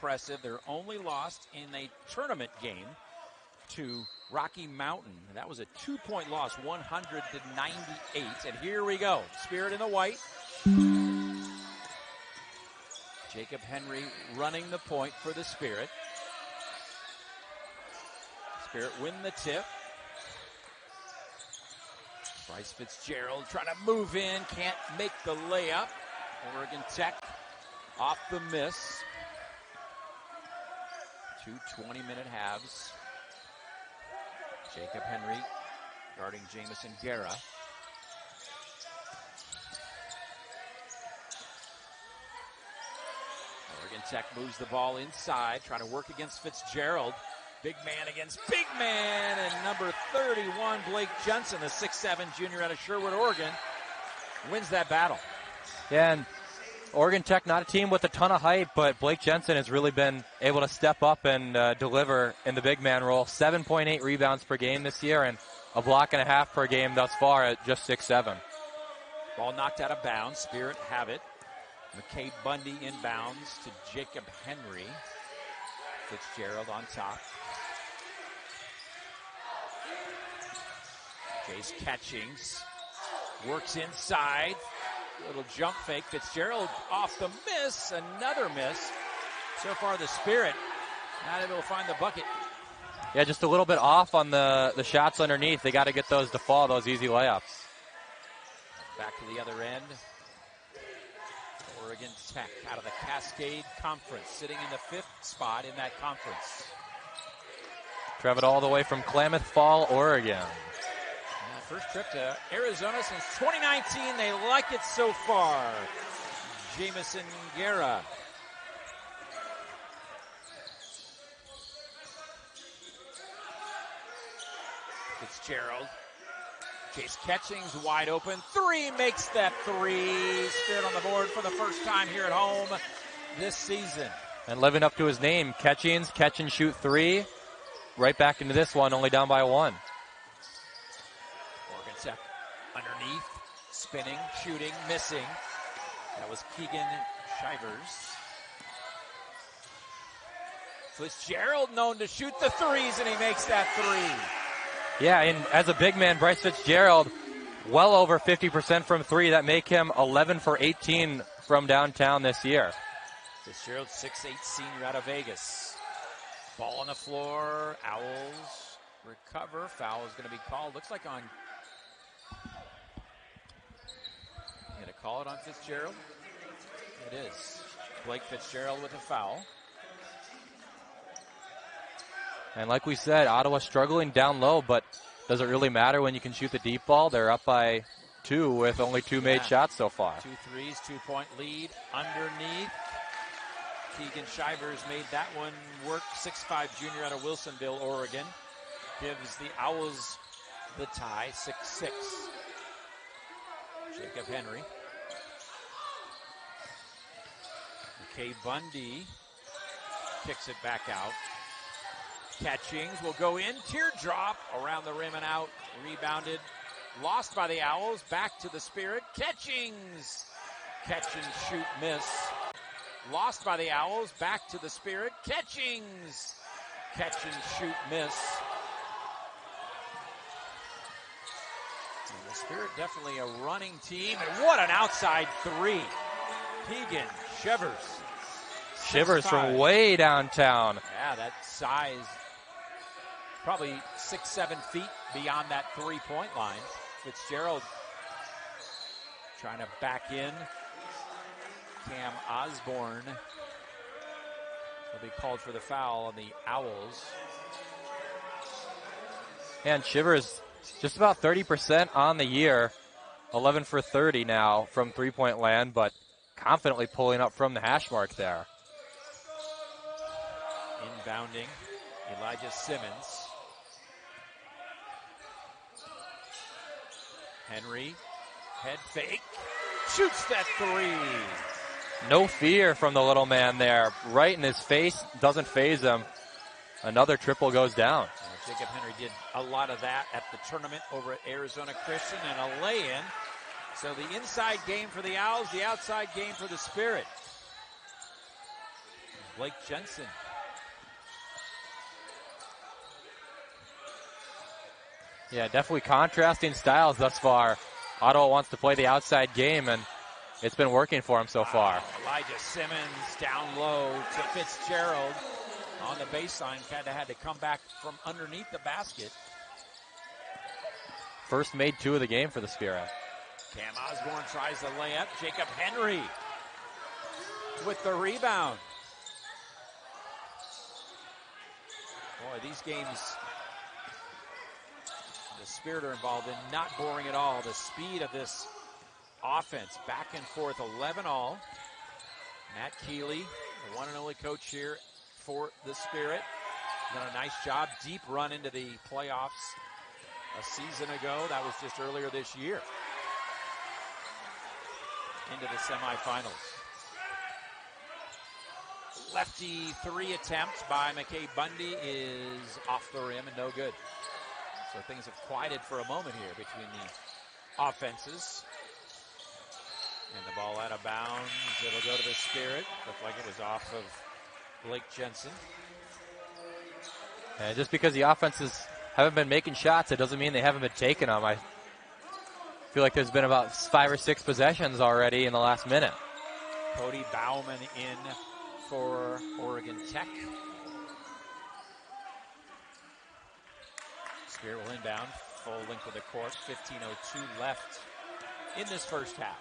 impressive. They're only lost in a tournament game to Rocky Mountain. That was a 2-point loss, 100-98. And here we go. Spirit in the white. Jacob Henry running the point for the Spirit. Spirit win the tip. Bryce Fitzgerald trying to move in, can't make the layup. Oregon Tech off the miss. 2 20-minute halves. Jacob Henry guarding Jamison Guerra. Oregon Tech moves the ball inside, trying to work against Fitzgerald. Big man against big man, and number 31, Blake Jensen, the 6'7 junior out of Sherwood, Oregon, wins that battle. Yeah, and Oregon Tech, not a team with a ton of height, but Blake Jensen has really been able to step up and deliver in the big man role. 7.8 rebounds per game this year and a block and a half per game thus far at just 6'7". Ball knocked out of bounds. Spirit have it. McKay Bundy inbounds to Jacob Henry. Fitzgerald on top. Jace Catchings works inside. Little jump fake. Fitzgerald off the miss. Another miss. So far the Spirit not able to find the bucket. Yeah, just a little bit off on the shots underneath. They got to get those to fall, those easy layups. Back to the other end. Oregon Tech out of the Cascade Conference, sitting in the 5th spot in that conference. Traveled all the way from Klamath Fall, Oregon. First trip to Arizona since 2019. They like it so far. Jamison Guerra. Fitzgerald. Jace Catchings wide open. 3 makes that 3. Spirit on the board for the first time here at home this season. And living up to his name, Catchings, catch and shoot 3. Right back into this one, only down by 1. Underneath, spinning, shooting, missing. That was Keegan Shivers. Fitzgerald known to shoot the 3s, and he makes that 3. Yeah, and as a big man, Bryce Fitzgerald, well over 50% from 3. That make him 11 for 18 from downtown this year. Fitzgerald, 6'8 senior out of Vegas. Ball on the floor. Owls recover. Foul is going to be called. Looks like on... Going to call it on Fitzgerald? It is. Blake Fitzgerald with a foul. And like we said, Ottawa struggling down low, but does it really matter when you can shoot the deep ball? They're up by 2 with only 2 made shots so far. 2 threes, 2-point lead. Underneath, Keegan Shivers made that one work. 6'5 junior out of Wilsonville, Oregon. Gives the Owls the tie, 6-6. Jacob Henry. McKay Bundy kicks it back out. Catchings will go in. Teardrop around the rim and out. Rebounded. Lost by the Owls. Back to the Spirit. Catchings. Catch and shoot miss. Lost by the Owls. Back to the Spirit. Catchings. Catch and shoot miss. And the Spirit definitely a running team. And what an outside 3. Keegan Shivers. Shivers 6'5". from way downtown. Yeah, that size. Probably 6-7 feet beyond that 3-point line. Fitzgerald trying to back in. Cam Osborne will be called for the foul on the Owls. And Shivers just about 30% on the year. 11 for 30 now from 3-point land, but confidently pulling up from the hash mark there. Inbounding, Elijah Simmons. Henry, head fake, shoots that 3. No fear from the little man there. Right in his face, doesn't faze him. Another triple goes down. Jacob Henry did a lot of that at the tournament over at Arizona Christian, and a lay-in. So the inside game for the Owls, the outside game for the Spirit. Blake Jensen. Yeah, definitely contrasting styles thus far. Ottawa wants to play the outside game, and it's been working for him so far. Elijah Simmons down low to Fitzgerald on the baseline. Kind of had to come back from underneath the basket. First made 2 of the game for the Spirit. Cam Osborne tries the layup. Jacob Henry with the rebound. Boy, these games, the Spirit are involved in, not boring at all. The speed of this offense, back and forth, 11-all. Matt Keeley, the one and only coach here for the Spirit, done a nice job. Deep run into the playoffs a season ago. That was just earlier this year. Into the semifinals. Lefty 3 attempt by McKay Bundy is off the rim and no good. So things have quieted for a moment here between the offenses. And the ball out of bounds. It'll go to the Spirit. Looked like it was off of Blake Jensen. And just because the offenses haven't been making shots, it doesn't mean they haven't been taking them. I feel like there's been about 5 or 6 possessions already in the last minute. Cody Bauman in for Oregon Tech. Spirit will inbound. Full length of the court. 15:02 left in this first half.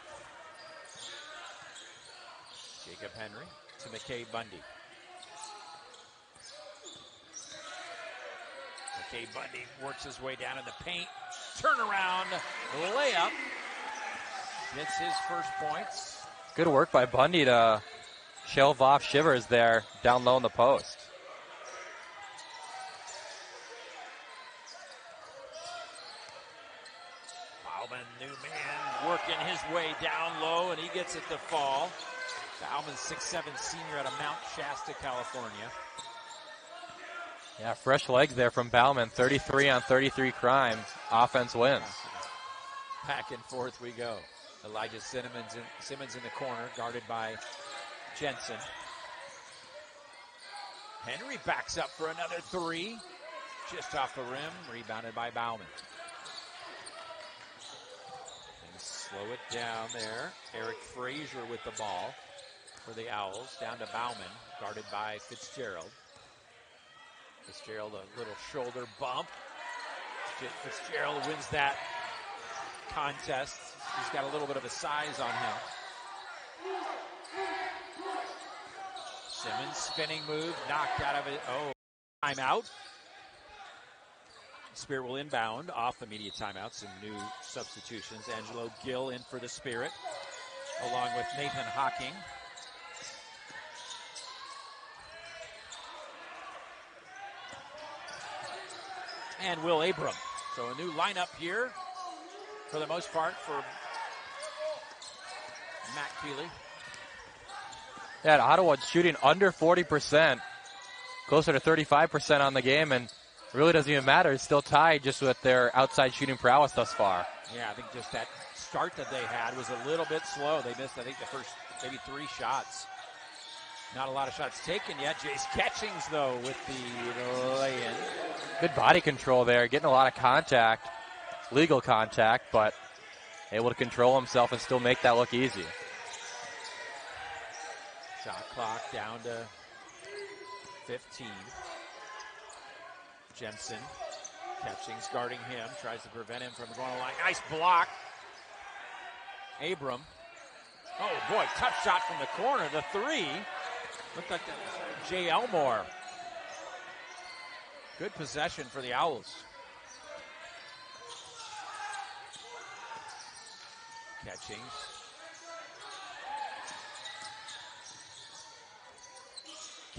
Jacob Henry to McKay Bundy. McKay Bundy works his way down in the paint. Turnaround layup. Gets his first points. Good work by Bundy to shelve off Shivers there down low in the post. Bauman, new man, working his way down low, and he gets it to fall. Bauman, 6'7" senior out of Mount Shasta, California. Yeah, fresh legs there from Bauman. 33 on 33 crime. Offense wins. Back and forth we go. Elijah Simmons in the corner, guarded by Jensen. Henry backs up for another 3. Just off the rim, rebounded by Bauman. And slow it down there. Eric Frazier with the ball for the Owls. Down to Bauman, guarded by Fitzgerald. Fitzgerald, a little shoulder bump. Fitzgerald wins that contest. He's got a little bit of a size on him. Simmons spinning move, knocked out of it. Oh, timeout. Spirit will inbound off the media timeout. Some new substitutions. Angelo Gill in for the Spirit, along with Nathan Hocking. And Will Abram. So a new lineup here, for the most part, for Matt Keeley. Yeah, Ottawa shooting under 40%, closer to 35% on the game, and really doesn't even matter. It's still tied just with their outside shooting prowess thus far. Yeah, I think just that start that they had was a little bit slow. They missed, I think, the first maybe 3 shots. Not a lot of shots taken yet. Jace Catchings, though, with the lay-in. Good body control there, getting a lot of contact, legal contact, but able to control himself and still make that look easy. Shot clock down to 15. Jensen, Catchings guarding him, tries to prevent him from going to the line. Nice block. Abram. Oh, boy, tough shot from the corner. The 3. Looked like Jay Elmore. Good possession for the Owls. Catchings.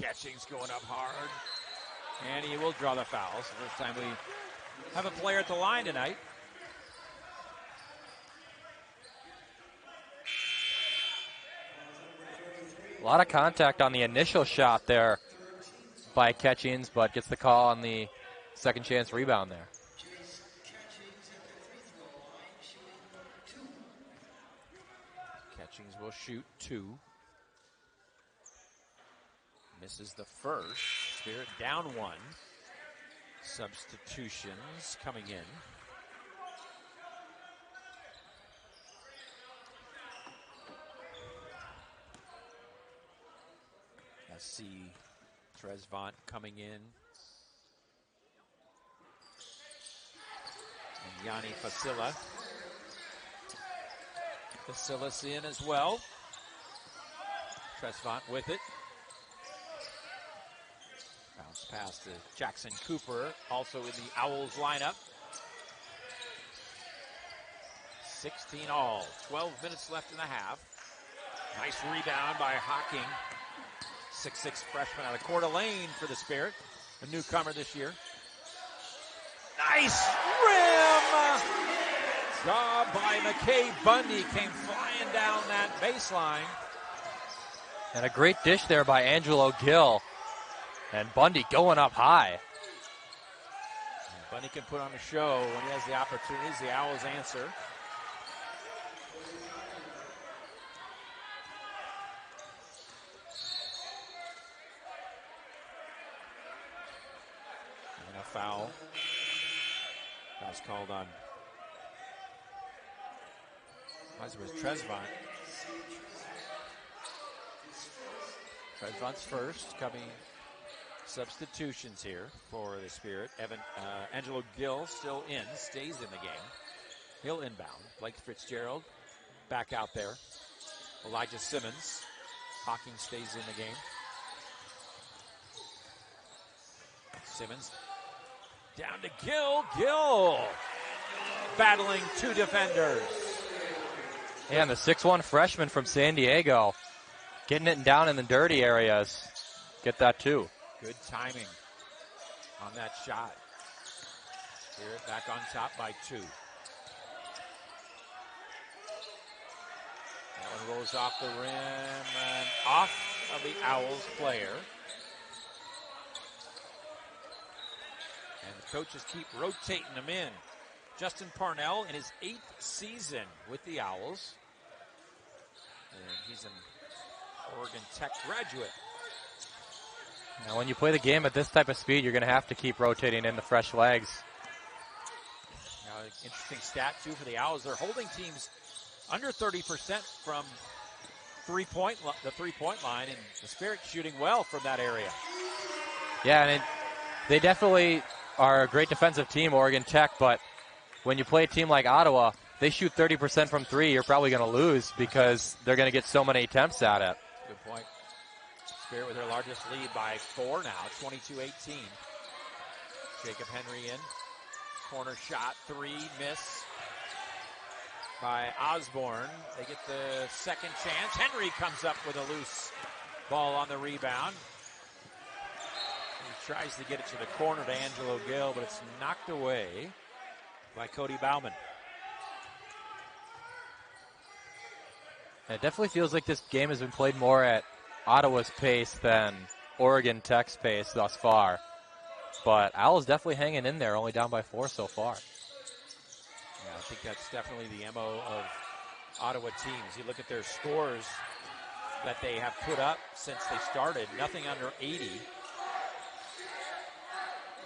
Catchings going up hard. And he will draw the foul. So first time we have a player at the line tonight. A lot of contact on the initial shot there by Catchings, but gets the call on the second chance rebound there. Catchings will shoot 2. Misses the first. Spirit down one. Substitutions coming in. I see Trezvant coming in. And Yanni Facilla. Facilis in as well. Trezvant with it. Bounce pass to Jackson Cooper, also in the Owls lineup. 16 all, 12 minutes left in the half. Nice rebound by Hocking. 6'6" freshman out of Coeur d'Alene for the Spirit, a newcomer this year. Nice rim! Job by McKay Bundy, came flying down that baseline. And a great dish there by Angelo Gill. And Bundy going up high. Bundy can put on a show when he has the opportunities. The Owls answer. And a foul. Foul's called on. It was Trezvant. Trezvant's first, coming. Substitutions here for the Spirit. Angelo Gill still in, stays in the game. He'll inbound. Blake Fitzgerald back out there. Elijah Simmons. Hocking stays in the game. Simmons down to Gill. Gill battling two defenders. And the 6'1" freshman from San Diego getting it down in the dirty areas. Get that too. Good timing on that shot. Spirit back on top by 2. That one rolls off the rim and off of the Owls player. And the coaches keep rotating them in. Justin Parnell in his 8th season with the Owls. And he's an Oregon Tech graduate. Now, when you play the game at this type of speed, you're going to have to keep rotating in the fresh legs. Now, interesting stat, too, for the Owls. They're holding teams under 30% from the three-point line, and the Spirit shooting well from that area. Yeah, and they definitely are a great defensive team, Oregon Tech, but when you play a team like Ottawa, they shoot 30% from 3, you're probably going to lose because they're going to get so many attempts at it. Good point. Spirit with their largest lead by 4 now, 22-18. Jacob Henry in. Corner shot, 3, miss by Osborne. They get the second chance. Henry comes up with a loose ball on the rebound. He tries to get it to the corner to Angelo Gill, but it's knocked away by Cody Bauman. And it definitely feels like this game has been played more at Ottawa's pace than Oregon Tech's pace thus far. But Owls definitely hanging in there, only down by 4 so far. Yeah, I think that's definitely the MO of Ottawa teams. You look at their scores that they have put up since they started, nothing under 80.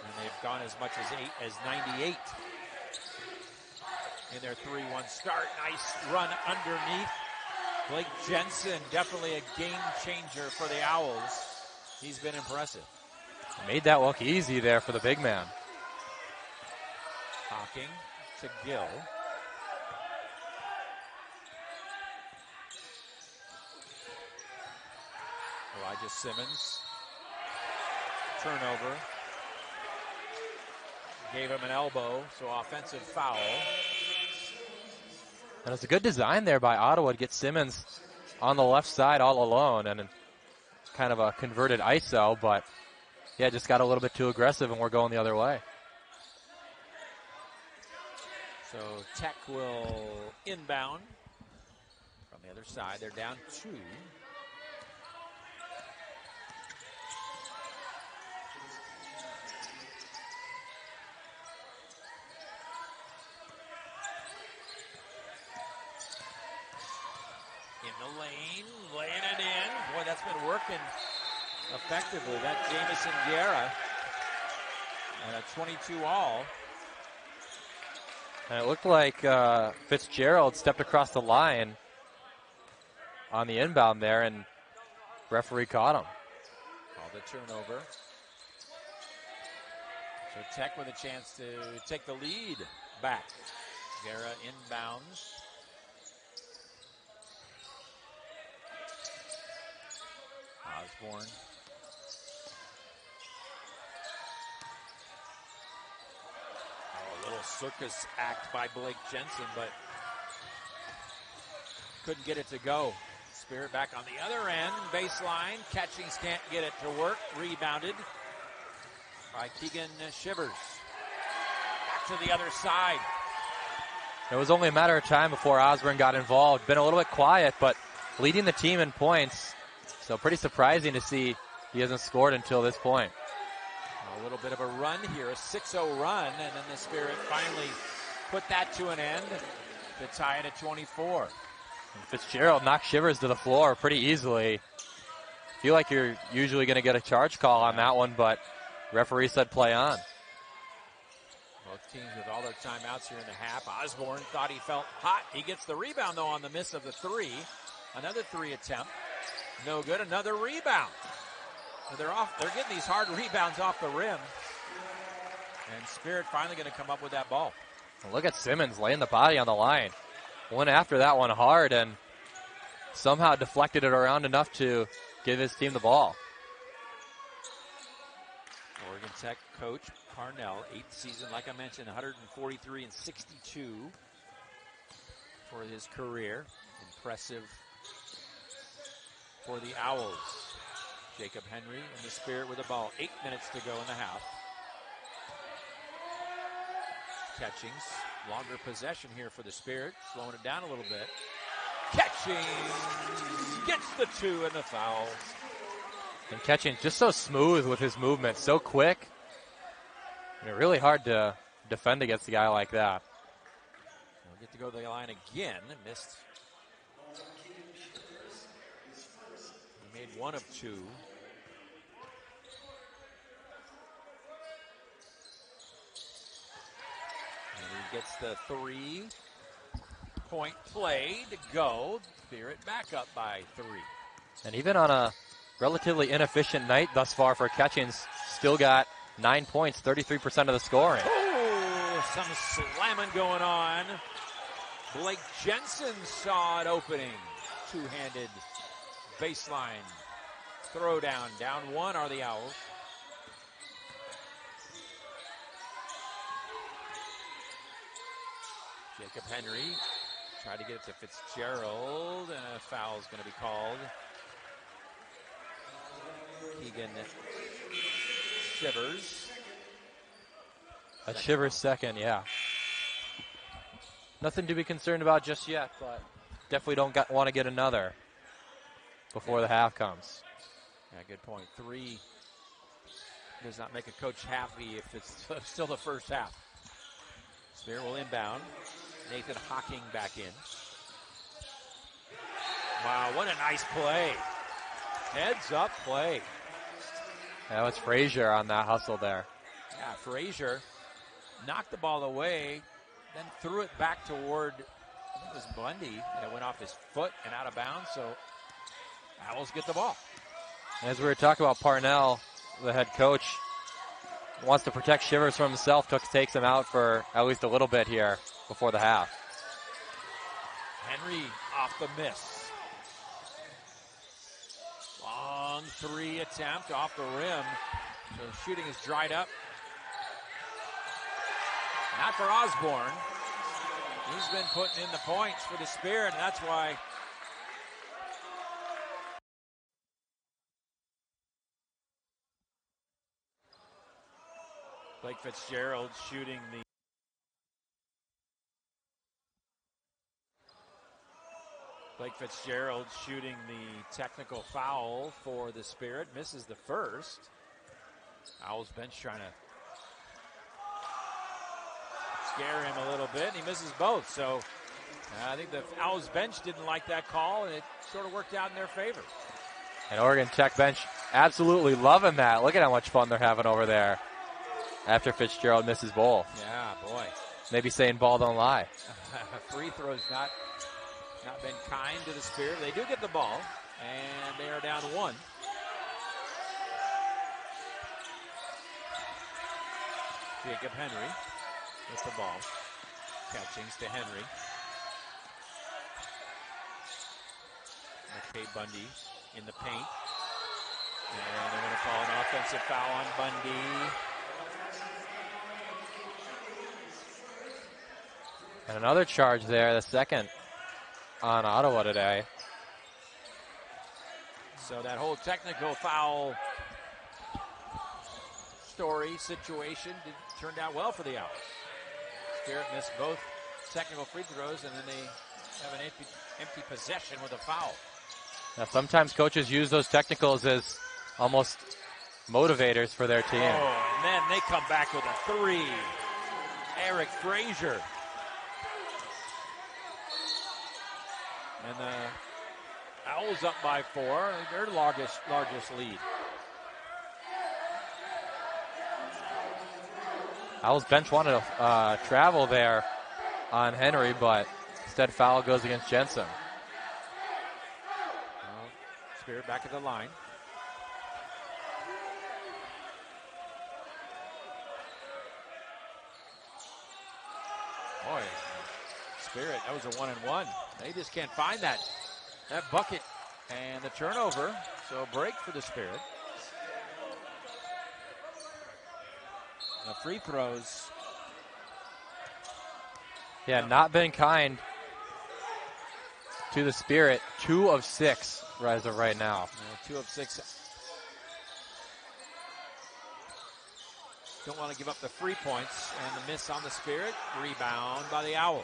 And they've gone as much as 98 in their 3-1 start. Nice run underneath. Blake Jensen, definitely a game changer for the Owls. He's been impressive. Made that look easy there for the big man. Hocking to Gill. Elijah Simmons. Turnover. Gave him an elbow, so offensive foul. And it's a good design there by Ottawa to get Simmons on the left side all alone, and kind of a converted ISO, but yeah, just got a little bit too aggressive and we're going the other way. So Tech will inbound from the other side. They're down 2. In the lane, laying it in. Boy, that's been working effectively. That Jamison Guerra and a 22 all. And it looked like Fitzgerald stepped across the line on the inbound there, and referee caught him. Called a turnover. So Tech with a chance to take the lead back. Guerra inbounds. Osborne. Oh, a little circus act by Blake Jensen, but couldn't get it to go. Spirit back on the other end, baseline. Catchings can't get it to work. Rebounded by Keegan Shivers. Back to the other side. It was only a matter of time before Osborne got involved. Been a little bit quiet, but leading the team in points. So pretty surprising to see he hasn't scored until this point. A little bit of a run here, a 6-0 run, and then the Spirit finally put that to an end to tie it at 24. And Fitzgerald knocked Shivers to the floor pretty easily. Feel like you're usually going to get a charge call on that one, but referee said play on. Both teams with all their timeouts here in the half. Osborne thought he felt hot. He gets the rebound, though, on the miss of the three. Another three attempt. No good. Another rebound. So they're getting these hard rebounds off the rim. And Spirit finally going to come up with that ball. Well, look at Simmons laying the body on the line. Went after that one hard and somehow deflected it around enough to give his team the ball. Oregon Tech coach Parnell, 8th season, like I mentioned, 143 and 62 for his career. Impressive for the Owls. Jacob Henry and the Spirit with the ball. 8 minutes to go in the half. Catchings, longer possession here for the Spirit, slowing it down a little bit. Catching, gets the two and the foul. And Catching just so smooth with his movement, so quick. And really hard to defend against a guy like that. We'll get to go to the line again. Missed. He made one of two. And he gets the 3-point play to go. Spirit back up by 3. And even on a relatively inefficient night thus far for Catchings, still got 9 points, 33% of the scoring. Oh, some slamming going on. Blake Jensen saw it opening. Two-handed baseline throwdown. Down one are the Owls. Jacob Henry tried to get it to Fitzgerald, and a foul is going to be called. Keegan Shivers. A Shivers second, yeah. Nothing to be concerned about just yet, but definitely don't want to get another before the half comes. Yeah, good point. 3 does not make a coach happy if it's still the first half. Spirit will inbound. Nathan Hocking back in. Wow, what a nice play. Heads up play. That was Frazier on that hustle there. Yeah, Frazier knocked the ball away, then threw it back toward, I think it was Bundy, and it went off his foot and out of bounds, so Owls get the ball. As we were talking about, Parnell, the head coach, wants to protect Shivers from himself, takes him out for at least a little bit here before the half. Henry off the miss. Long 3 attempt off the rim. So the shooting is dried up. Not for Osborne. He's been putting in the points for the Spirit, and that's why Blake Fitzgerald shooting the technical foul for the Spirit. Misses the first. Owls bench trying to scare him a little bit, and he misses both. So I think the Owls bench didn't like that call, and it sort of worked out in their favor. And Oregon Tech bench absolutely loving that. Look at how much fun they're having over there after Fitzgerald misses both. Yeah, boy. Maybe saying ball don't lie. Free throws not been kind to the Spirit. They do get the ball, and they are down 1. Jacob Henry with the ball. Catchings to Henry. McKay Bundy in the paint. And they're going to call an offensive foul on Bundy. And another charge there, the second on Ottawa today. So that whole technical foul story situation turned out well for the Owls. Spirit missed both technical free throws, and then they have an empty possession with a foul. Now, sometimes coaches use those technicals as almost motivators for their team. Oh, and then they come back with a 3. Eric Frazier. And the Owls up by 4, their largest lead. Owls bench wanted to travel there on Henry, but instead foul goes against Jensen. Spirit back at the line. Boy, Spirit, that was a 1-and-1. They just can't find that bucket and the turnover. So a break for the Spirit. The free throws. Yeah, not been kind to the Spirit. 2 of 6 as of right now. 2 of 6. Don't want to give up the free points, and the miss on the Spirit. Rebound by the Owls.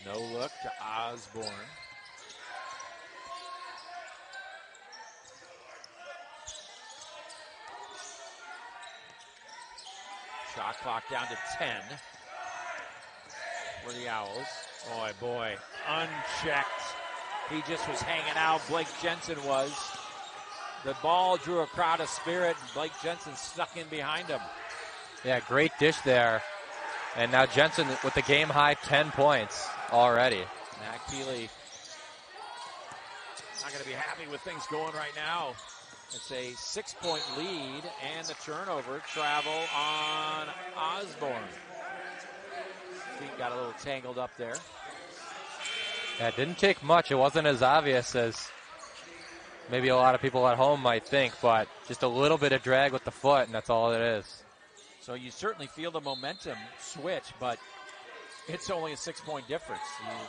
No look to Osborne. Shot clock down to 10 for the Owls. Boy, unchecked. He just was hanging out. Blake Jensen was. The ball drew a crowd of Spirit, and Blake Jensen snuck in behind him. Yeah, great dish there. And now Jensen with the game high 10 points already. Mac Keeley not going to be happy with things going right now. It's a 6-point lead, and the turnover. Travel on Osborne. Feet got a little tangled up there. Yeah, it didn't take much. It wasn't as obvious as maybe a lot of people at home might think, but just a little bit of drag with the foot, and that's all it is. So you certainly feel the momentum switch, but it's only a 6-point difference.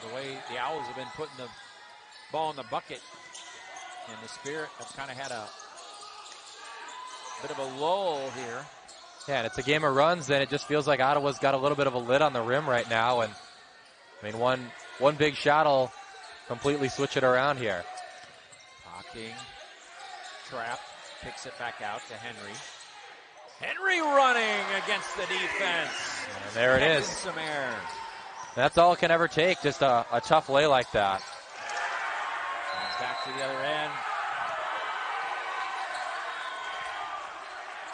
The way the Owls have been putting the ball in the bucket, and the Spirit have kind of had a bit of a lull here. Yeah, and it's a game of runs, and it just feels like Ottawa's got a little bit of a lid on the rim right now. And I mean, one big shot will completely switch it around here. Hawking, trap, kicks it back out to Henry. Henry running against the defense. And there it is. Some air. That's all it can ever take, just a tough lay like that. And back to the other end.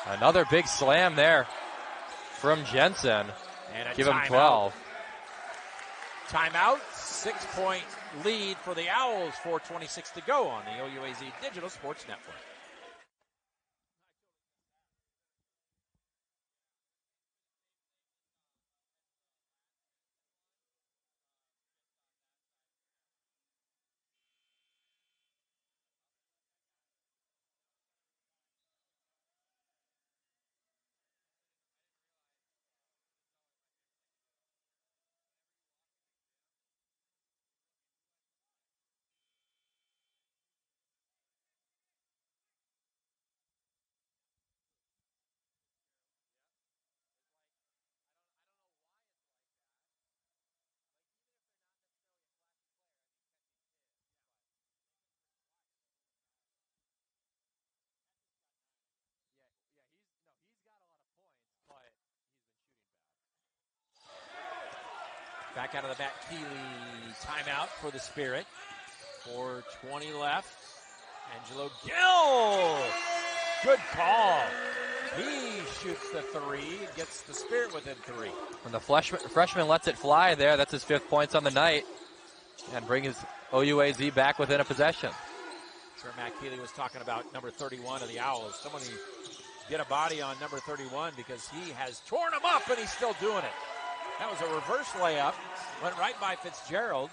Another big slam there from Jensen. And give him 12. Timeout. 6-point lead for the Owls. 4:26 to go on the OUAZ Digital Sports Network. Back out of the back, Keeley. Timeout for the Spirit. 4:20 left. Angelo Gill. Good call. He shoots the three and gets the Spirit within 3. When the freshman lets it fly there, that's his 5th points on the night. And bring his OUAZ back within a possession. Sir Matt Keeley was talking about number 31 of the Owls. Somebody get a body on number 31 because he has torn him up and he's still doing it. That was a reverse layup. Went right by Fitzgerald.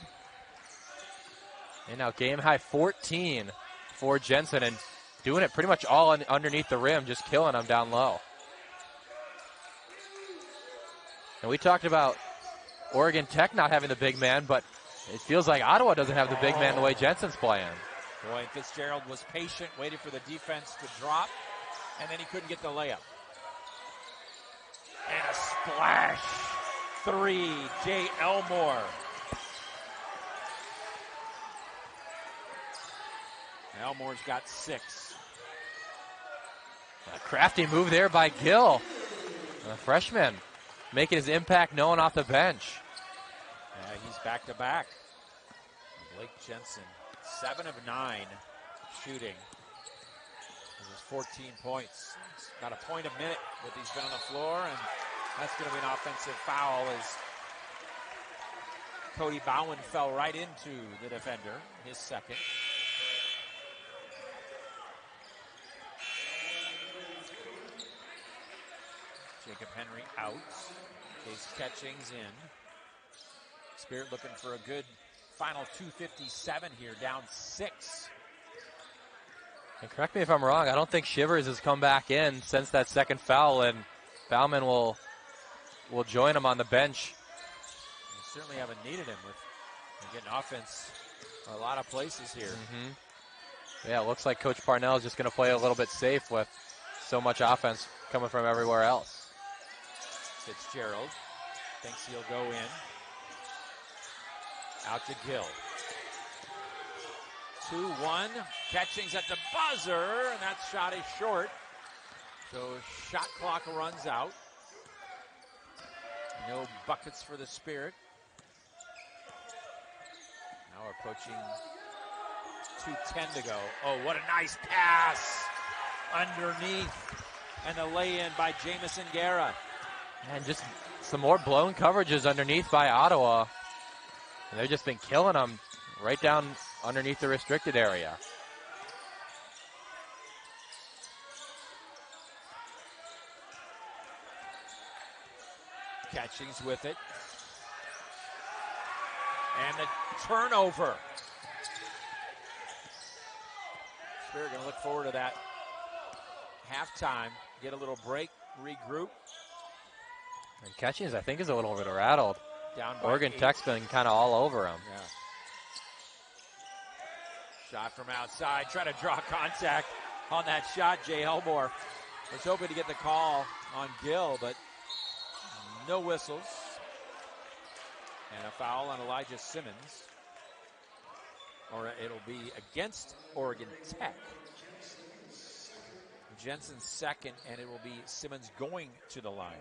And now game high 14 for Jensen, and doing it pretty much all underneath the rim, just killing them down low. And we talked about Oregon Tech not having the big man, but it feels like Ottawa doesn't have the big man the way Jensen's playing. Boy, Fitzgerald was patient, waited for the defense to drop, and then he couldn't get the layup. And a splash. 3, Jay Elmore. Elmore's got 6. A crafty move there by Gill. A freshman making his impact known off the bench. Yeah, he's back-to-back. Blake Jensen, 7 of 9 shooting. This is 14 points. He's got a point a minute that he's been on the floor, and that's going to be an offensive foul as Cody Bowen fell right into the defender, his second. Jacob Henry out. Case Catchings in. Spirit looking for a good final 2:57 here, down 6. And correct me if I'm wrong, I don't think Shivers has come back in since that second foul, and Bauman will join him on the bench. You certainly haven't needed him with getting offense in a lot of places here. Yeah, it looks like Coach Parnell is just going to play a little bit safe with so much offense coming from everywhere else. Fitzgerald thinks he'll go in. Out to Gill. 2-1. Catchings at the buzzer, and that shot is short. So shot clock runs out. No buckets for the Spirit. Now we're approaching 2:10 to go. Oh, what a nice pass underneath. And the lay-in by Jamison Guerra. And just some more blown coverages underneath by Ottawa. And they've just been killing them right down underneath the restricted area. Catchings with it. And the turnover. Spirit going to look forward to that halftime. Get a little break, regroup. And Catchings, I think, is a little bit rattled. Down by Oregon 8. Tech's been kind of all over him. Yeah. Shot from outside. Try to draw contact on that shot. Jay Elmore was hoping to get the call on Gill, but no whistles. And a foul on Elijah Simmons. Or it'll be against Oregon Tech. Jensen's second, and it will be Simmons going to the line.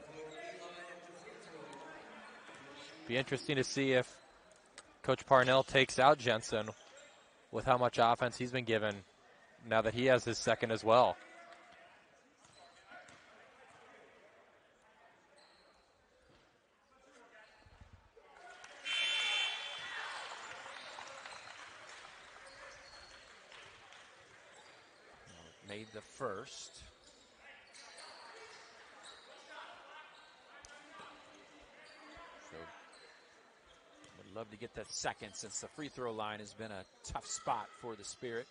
Be interesting to see if Coach Parnell takes out Jensen with how much offense he's been given now that he has his second as well. Made the first. So would love to get that second since the free throw line has been a tough spot for the Spirit.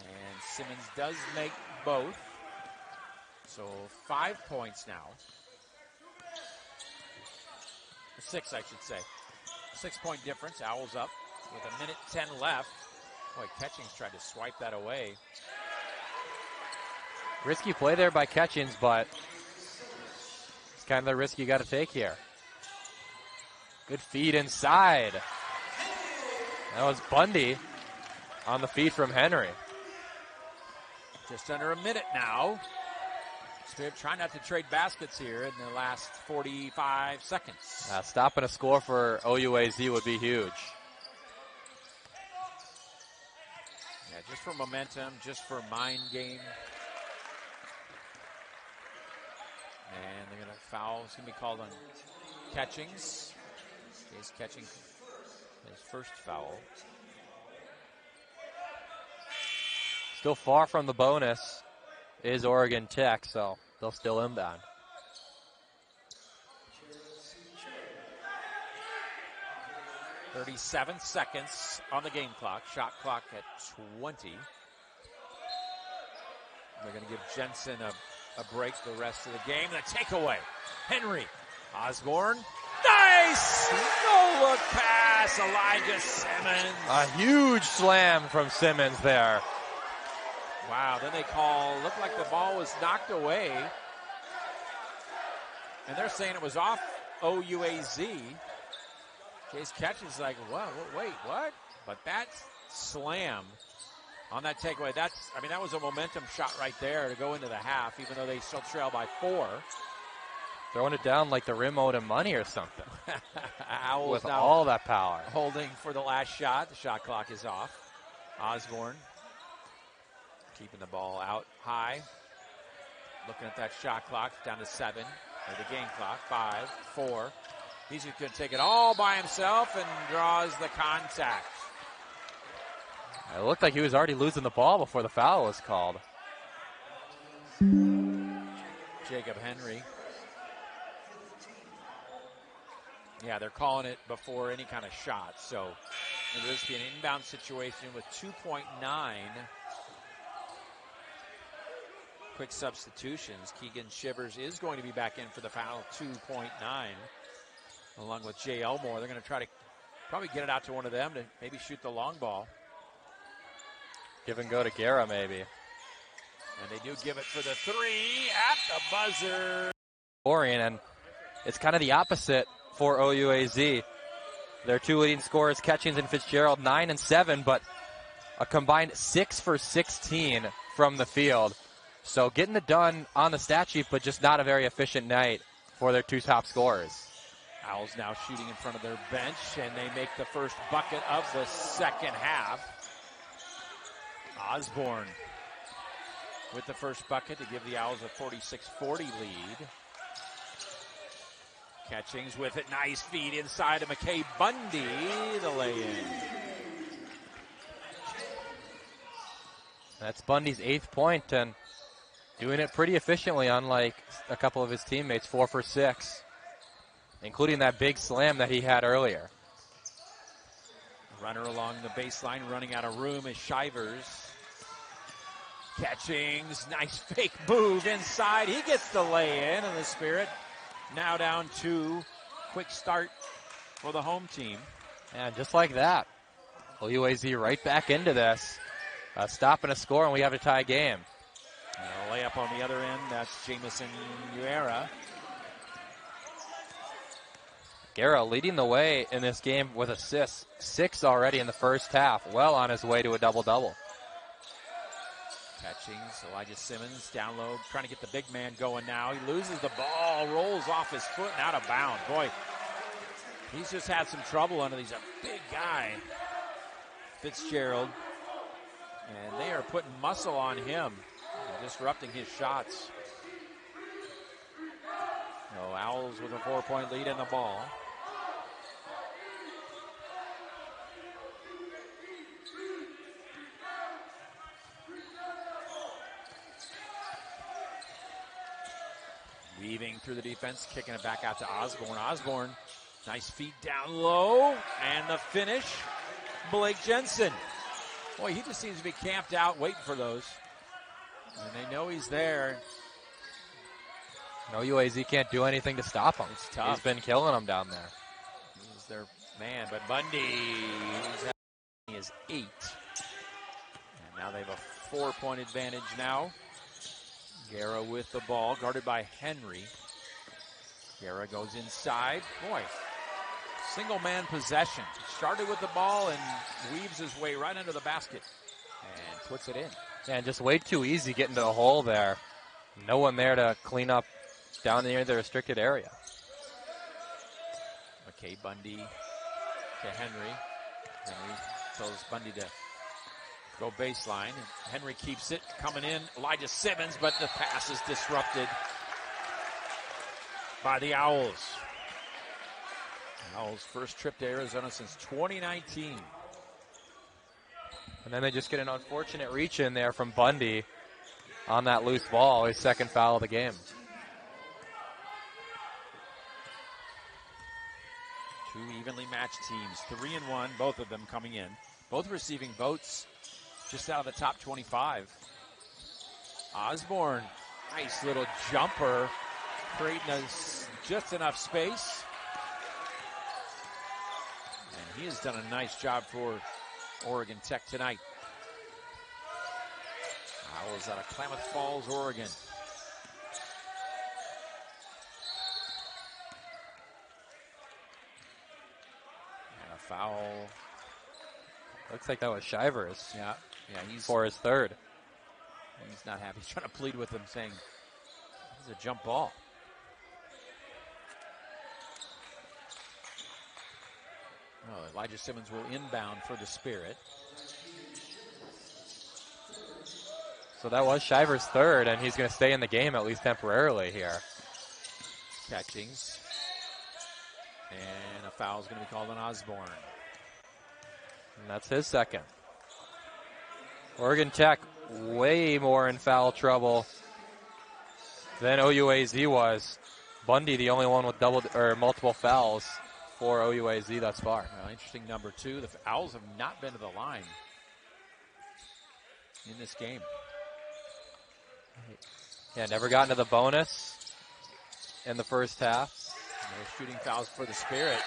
And Simmons does make both. So 5 points now. 6, I should say. 6-point difference. Owls up with 1:10 left. Boy, Catchings tried to swipe that away. Risky play there by Catchings, but it's kind of the risk you got to take here. Good feed inside. That was Bundy on the feed from Henry. Just under a minute now. Spirit trying not to trade baskets here in the last 45 seconds. Stopping a score for OUAZ would be huge. Yeah, just for momentum, just for mind game. And they're going to foul. It's going to be called on Catchings. He's catching his first foul. Still far from the bonus is Oregon Tech, so they'll still inbound. "37 seconds on the game clock. Shot clock at 20. They're going to give Jensen a break the rest of the game. The takeaway. Henry. Osborne. Nice! No-look pass. Elijah Simmons. A huge slam from Simmons there. Wow, then they looked like the ball was knocked away. And they're saying it was off OUAZ. Chase catches like, wait, what? But that slam on that takeaway, that was a momentum shot right there to go into the half, even though they still trail by 4. Throwing it down like the rim owed him money or something. Owls with now all that power. Holding for the last shot. The shot clock is off. Osborne keeping the ball out high. Looking at that shot clock, down to 7. Or the game clock, 5, 4. He's just going to take it all by himself and draws the contact. It looked like he was already losing the ball before the foul was called. Jacob Henry. Yeah, they're calling it before any kind of shot. So there's going to be an inbound situation with 2.9 quick substitutions. Keegan Shivers is going to be back in for the final 2.9, along with Jay Elmore. They're going to try to probably get it out to one of them to maybe shoot the long ball. Give and go to Guerra, maybe. And they do give it for the 3 at the buzzer. Orion, and it's kind of the opposite for OUAZ. Their 2 leading scorers, Catchings and Fitzgerald, 9 and 7, but a combined 6 for 16 from the field. So getting it done on the stat sheet, but just not a very efficient night for their 2 top scorers. Owls now shooting in front of their bench, and they make the first bucket of the second half. Osborne with the first bucket to give the Owls a 46-40 lead. Catchings with it. Nice feed inside to McKay Bundy. The lay-in. That's Bundy's 8th point, and doing it pretty efficiently, unlike a couple of his teammates, 4 for 6, including that big slam that he had earlier. Runner along the baseline, running out of room is Shivers. Catchings, nice fake move inside. He gets the lay-in, and the Spirit now down 2. Quick start for the home team. And just like that, OUAZ right back into this. Stop and a score, and we have a tie game. And a layup on the other end, that's Jamison Guerra. Guerra leading the way in this game with assists. 6 already in the first half. Well on his way to a double-double. Catchings, Elijah Simmons down low, trying to get the big man going now. He loses the ball, rolls off his foot and out of bounds. Boy, he's just had some trouble under these. A big guy, Fitzgerald. And they are putting muscle on him and disrupting his shots. No, Owls with a 4-point lead in the ball. Weaving through the defense, kicking it back out to Osborne. Osborne, nice feed down low, and the finish, Blake Jensen. Boy, he just seems to be camped out waiting for those. And they know he's there. No, UAZ can't do anything to stop him. It's tough. He's been killing them down there. He's their man, but Bundy is 8. And now they have a 4-point advantage now. Guerra with the ball, guarded by Henry. Guerra goes inside. Boy, single man possession. Started with the ball and weaves his way right under the basket and puts it in. And just way too easy getting to the hole there. No one there to clean up down near the restricted area. McKay Bundy to Henry. Henry tells Bundy to Go baseline. Henry keeps it. Coming in, Elijah Simmons, but the pass is disrupted by the Owls. Owls' first trip to Arizona since 2019. And then they just get an unfortunate reach in there from Bundy on that loose ball, his second foul of the game. Two evenly matched teams, 3-1, both of them coming in. Both receiving votes just out of the top 25. Osborne, nice little jumper, creating us just enough space. And he has done a nice job for Oregon Tech tonight. Owls out of Klamath Falls, Oregon. And a foul. Looks like that was Shivers. Yeah, he's for his third. He's not happy. He's trying to plead with him, saying this is a jump ball. Oh, Elijah Simmons will inbound for the Spirit. So that was Shivers' third, and he's going to stay in the game at least temporarily here. Catchings. And a foul is going to be called on Osborne. And that's his second. Oregon Tech way more in foul trouble than OUAZ was. Bundy the only one with multiple fouls for OUAZ thus far. Interesting number two. The Owls have not been to the line in this game. Yeah, never gotten to the bonus in the first half. No shooting fouls for the Spirit.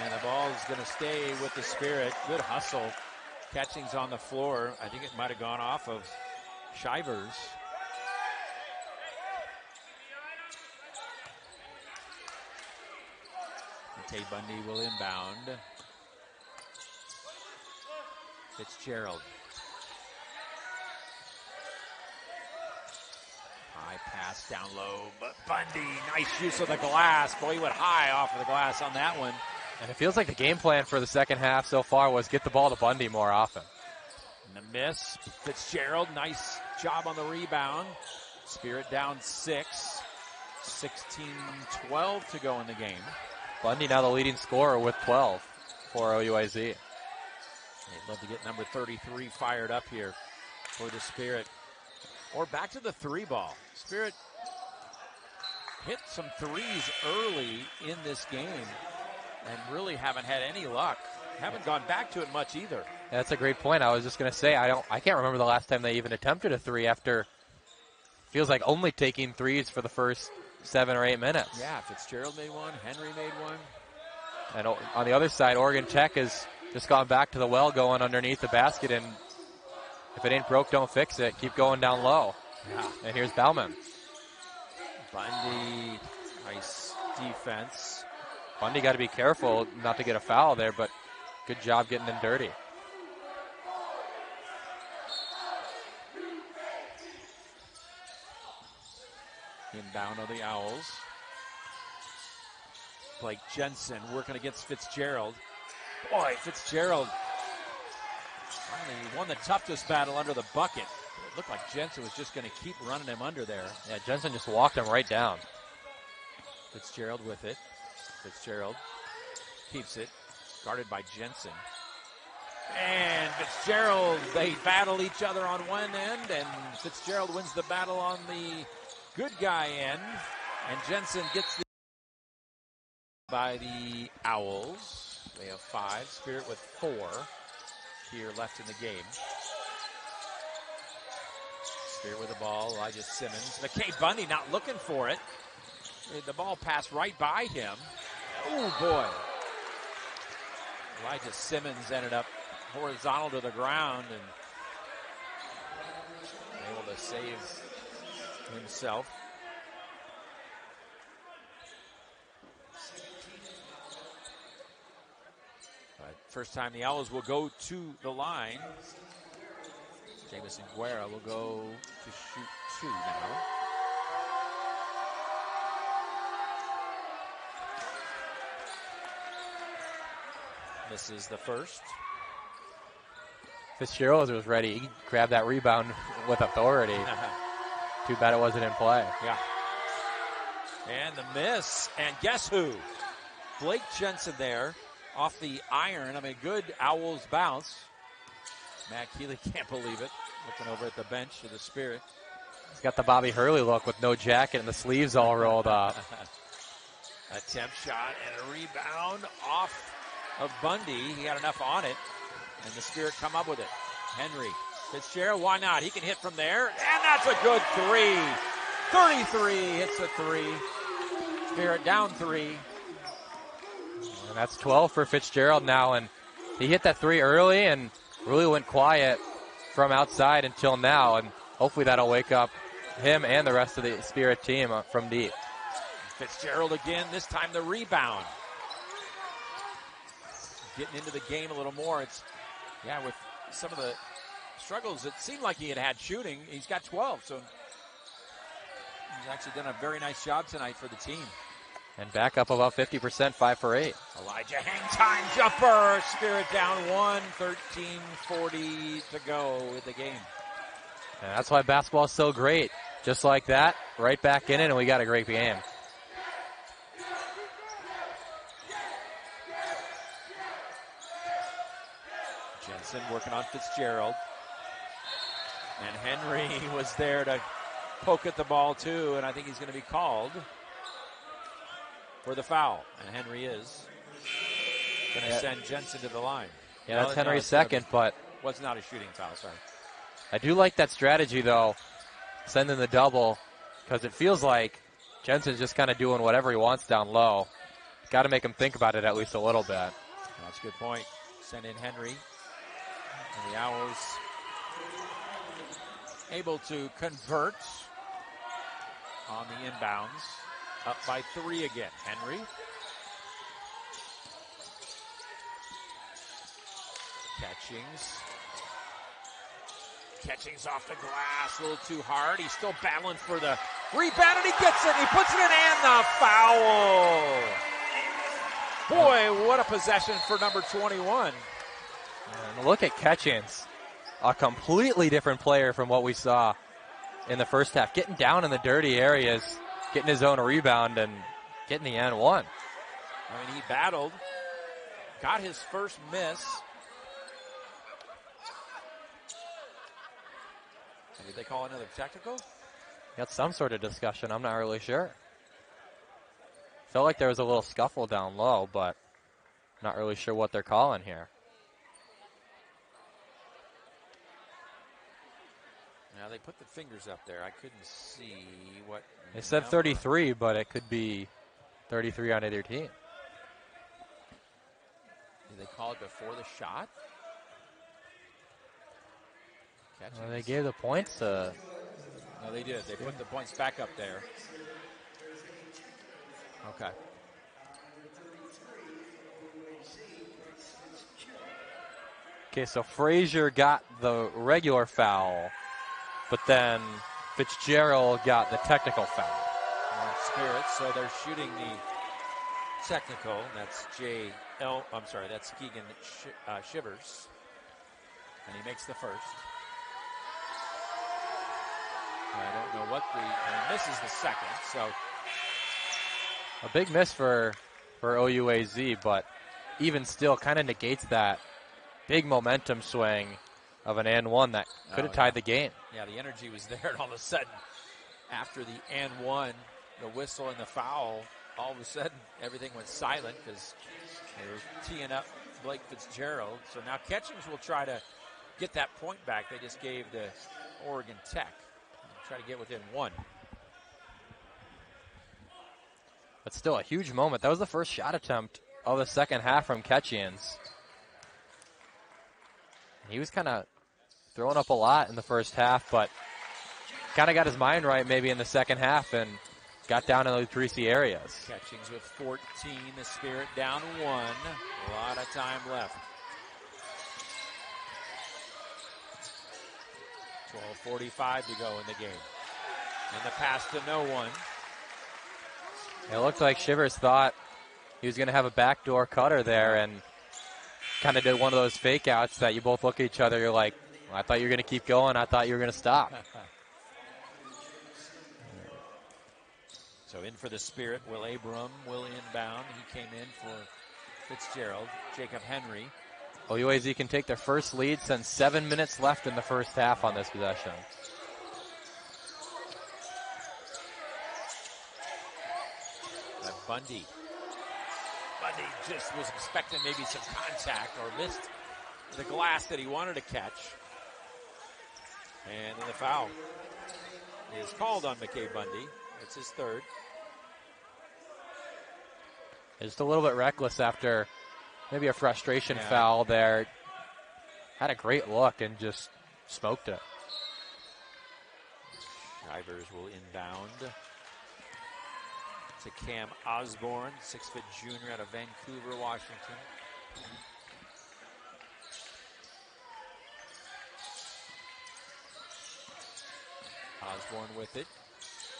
And the ball is going to stay with the Spirit. Good hustle. Catching's on the floor. I think it might have gone off of Shivers. Tay Bundy will inbound. Fitzgerald. High pass down low, but Bundy, nice use of the glass. Boy, he went high off of the glass on that one. And it feels like the game plan for the second half so far was get the ball to Bundy more often. And the miss. Fitzgerald, nice job on the rebound. Spirit down 6. 16-12 to go in the game. Bundy now the leading scorer with 12 for OUAZ. They'd love to get number 33 fired up here for the Spirit. Or back to the three ball. Spirit hit some threes early in this game and really haven't had any luck. Haven't gone back to it much either. That's a great point. I was just going to say, I can't remember the last time they even attempted a three after feels like only taking threes for the first 7 or 8 minutes. Yeah, Fitzgerald made one, Henry made one. And on the other side, Oregon Tech has just gone back to the well, going underneath the basket, and if it ain't broke, don't fix it. Keep going down low. Yeah. And here's Bauman. Bundy, nice defense. Bundy got to be careful not to get a foul there, but good job getting them dirty. Inbound of the Owls. Blake Jensen working against Fitzgerald. Boy, Fitzgerald finally won the toughest battle under the bucket. It looked like Jensen was just going to keep running him under there. Yeah, Jensen just walked him right down. Fitzgerald with it. Fitzgerald keeps it. Guarded by Jensen. And Fitzgerald, they battle each other on one end, and Fitzgerald wins the battle on the good guy end. And Jensen gets the by the Owls. They have 5. Spirit with 4 here left in the game. Spirit with the ball. Elijah Simmons. McKay Bundy not looking for it. The ball passed right by him. Oh, boy. Elijah Simmons ended up horizontal to the ground and able to save himself. But first time the Owls will go to the line. Jamison Guerra will go to shoot 2 now. Misses the first. Fitzgerald was ready. He grabbed that rebound with authority. Too bad it wasn't in play. Yeah. And the miss. And guess who? Blake Jensen there off the iron. I mean, good Owls bounce. Matt Keeley can't believe it. Looking over at the bench of the Spirit. He's got the Bobby Hurley look with no jacket and the sleeves all rolled up. Attempt shot and a rebound off of Bundy. He had enough on it. And the Spirit come up with it. Henry. Fitzgerald, why not? He can hit from there. And that's a good three. 33 hits a three. Spirit down 3. And that's 12 for Fitzgerald now. And he hit that 3 early and really went quiet from outside until now. And hopefully that'll wake up him and the rest of the Spirit team from deep. Fitzgerald again, this time the rebound. Getting into the game a little more. It's, yeah, with some of the struggles, it seemed like he had shooting. He's got 12, so he's actually done a very nice job tonight for the team. And back up about 50%, 5 for 8. Elijah hang time jumper. Spirit down 1, 13:40 to go in the game. And that's why basketball is so great. Just like that, right back in it, and we got a great game. Jensen working on Fitzgerald. And Henry was there to poke at the ball too, and I think he's going to be called for the foul. And Henry is going to send Jensen to the line. Yeah, that's Henry's second, but was not a shooting foul, sorry. I do like that strategy, though, sending the double, because it feels like Jensen's just kind of doing whatever he wants down low. Got to make him think about it at least a little bit. That's a good point. Send in Henry. And the Owls able to convert on the inbounds. Up by 3 again. Henry. Catchings off the glass, a little too hard. He's still battling for the rebound, and he gets it. He puts it in, and the foul. Boy, what a possession for number 21. And look at Catchings, a completely different player from what we saw in the first half. Getting down in the dirty areas, getting his own rebound, and getting the N1. I mean, he battled, got his first miss. Did they call another technical? Got some sort of discussion. I'm not really sure. Felt like there was a little scuffle down low, but not really sure what they're calling here. Now they put the fingers up there. I couldn't see what. They said 33, but it could be 33 on either team. Did they call it before the shot? Well, they gave the points to... No, they did. They put the points back up there. Okay. Okay, so Frazier got the regular foul, but then Fitzgerald got the technical foul. On Spirit, so they're shooting the technical. That's that's Keegan Shivers. And he makes the first. I don't know what and he misses the second, so. A big miss for OUAZ, but even still kind of negates that big momentum swing of an N1 that could have tied the game. Yeah, the energy was there, and all of a sudden, after the N1, the whistle and the foul, all of a sudden, everything went silent because they were teeing up Blake Fitzgerald. So now Catchings will try to get that point back they just gave to Oregon Tech. Try to get within 1. But still a huge moment. That was the first shot attempt of the second half from Catchings. He was kind of throwing up a lot in the first half, but kind of got his mind right maybe in the second half and got down in those greasy areas. Catchings with 14, the Spirit down 1. A lot of time left. 12:45 to go in the game. And the pass to no one. It looked like Shivers thought he was going to have a backdoor cutter there, and kind of did one of those fake outs that you both look at each other. You're like, well, I thought you were going to keep going. I thought you were going to stop. So in for the Spirit, Will Abram will inbound. He came in for Fitzgerald. Jacob Henry. OUAZ can take their first lead since 7 minutes left in the first half on this possession. Bundy just was expecting maybe some contact or missed the glass that he wanted to catch. And then the foul is called on McKay Bundy. It's his third. Just a little bit reckless after maybe a frustration foul there. Had a great look and just smoked it. Shivers will inbound to Cam Osborne, 6-foot junior out of Vancouver, Washington. Osborne with it.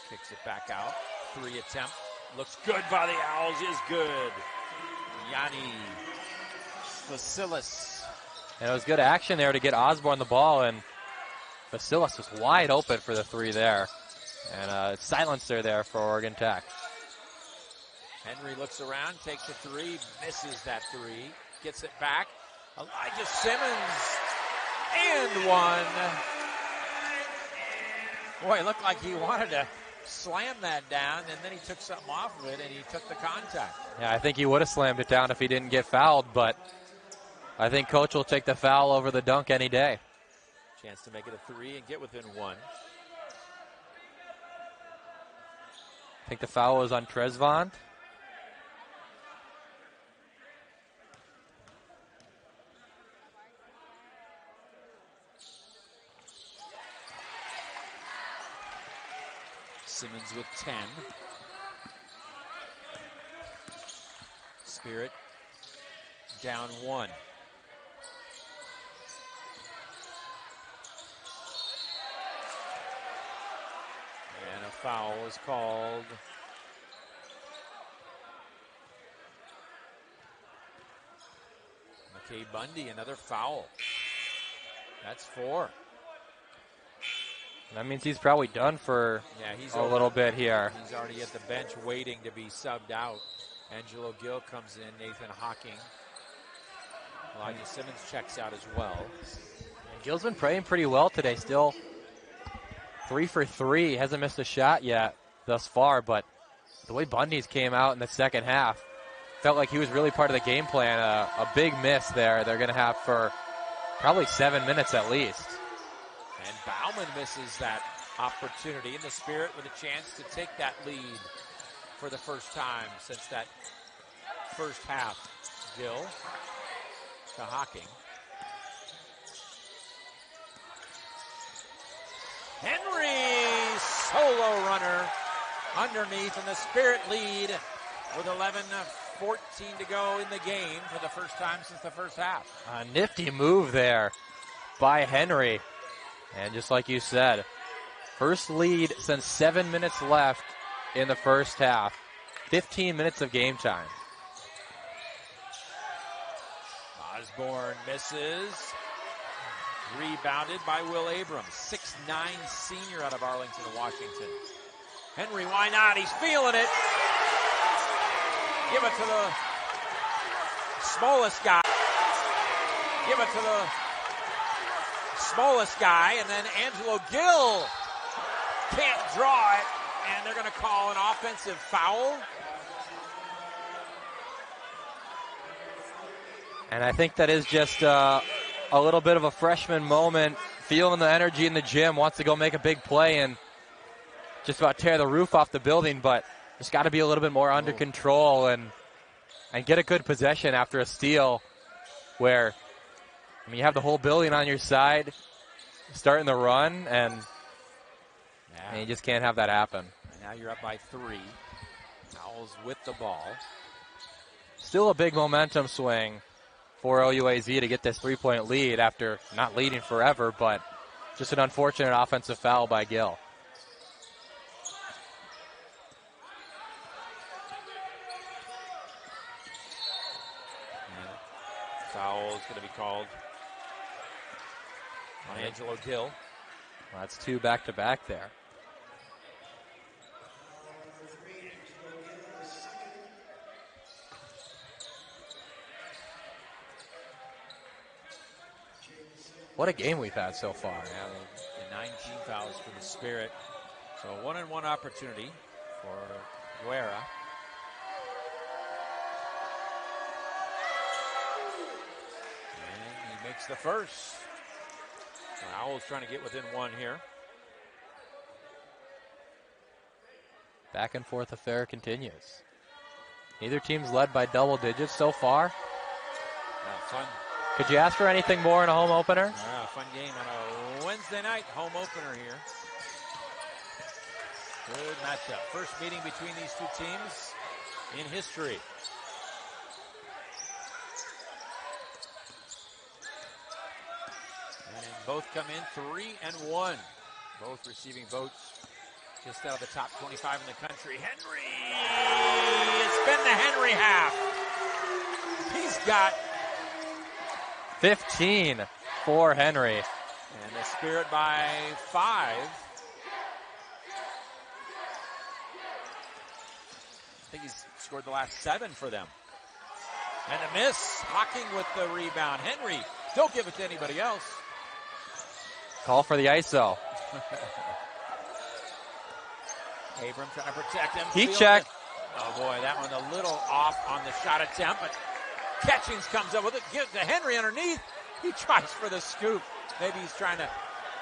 Kicks it back out. 3 attempt. Looks good by the Owls. Is good. Yanni Vasilis. And it was good action there to get Osborne the ball, and Vasilis was wide open for the 3 there. And silencer there for Oregon Tech. Henry looks around, takes a 3, misses that 3, gets it back. Elijah Simmons, and 1. Boy, it looked like he wanted to slam that down, and then he took something off of it, and he took the contact. Yeah, I think he would have slammed it down if he didn't get fouled, but I think Coach will take the foul over the dunk any day. Chance to make it a 3 and get within 1. I think the foul was on Trezvant. Simmons with 10. Spirit down 1. And a foul is called. McKay Bundy, another foul. That's 4. That means he's probably done for a little bit here. He's already at the bench waiting to be subbed out. Angelo Gill comes in, Nathan Hocking. Elijah Simmons checks out as well. And Gill's been playing pretty well today, still 3 for 3. Hasn't missed a shot yet thus far, but the way Bundy's came out in the second half, felt like he was really part of the game plan. A big miss there they're going to have for probably 7 minutes at least. And Bauman misses that opportunity, and the Spirit with a chance to take that lead for the first time since that first half. Gill to Hocking. Henry, solo runner underneath, and the Spirit lead with 11:14 to go in the game for the first time since the first half. A nifty move there by Henry. And just like you said, first lead since 7 minutes left in the first half. 15 minutes of game time. Osborne misses. Rebounded by Will Abrams, 6'9" senior out of Arlington, Washington. Henry, why not? He's feeling it. Give it to the smallest guy. Give it to the smallest guy, and then Angelo Gill can't draw it, and they're going to call an offensive foul. And I think that is just a little bit of a freshman moment, feeling the energy in the gym, wants to go make a big play and just about tear the roof off the building, but just got to be a little bit more under control and get a good possession after a steal where, I mean, you have the whole building on your side starting the run, and you just can't have that happen. And now you're up by 3. Owls with the ball. Still a big momentum swing for OUAZ to get this 3-point lead after not leading forever, but just an unfortunate offensive foul by Gill. Fouls going to be called on Angelo Gill. Well, that's 2 back-to-back there. What a game we've had so far. Yeah, the 19 fouls for the Spirit. So a 1-on-1 opportunity for Guerra. And he makes the first. So Owls trying to get within 1 here. Back and forth affair continues. Neither team's led by double digits so far. Yeah, fun. Could you ask for anything more in a home opener? Yeah, fun game on a Wednesday night home opener here. Good matchup. First meeting between these two teams in history. And both come in 3-1. Both receiving votes just out of the top 25 in the country. Henry! It's been the Henry half. He's got 15 for Henry. And the Spirit by 5. I think he's scored the last 7 for them. And a miss. Hocking with the rebound. Henry, don't give it to anybody else. Call for the ISO. Abram trying to protect him. Heat check. Oh boy, that one a little off on the shot attempt, but Catchings comes up with it. Gives to Henry underneath. He tries for the scoop. Maybe he's trying to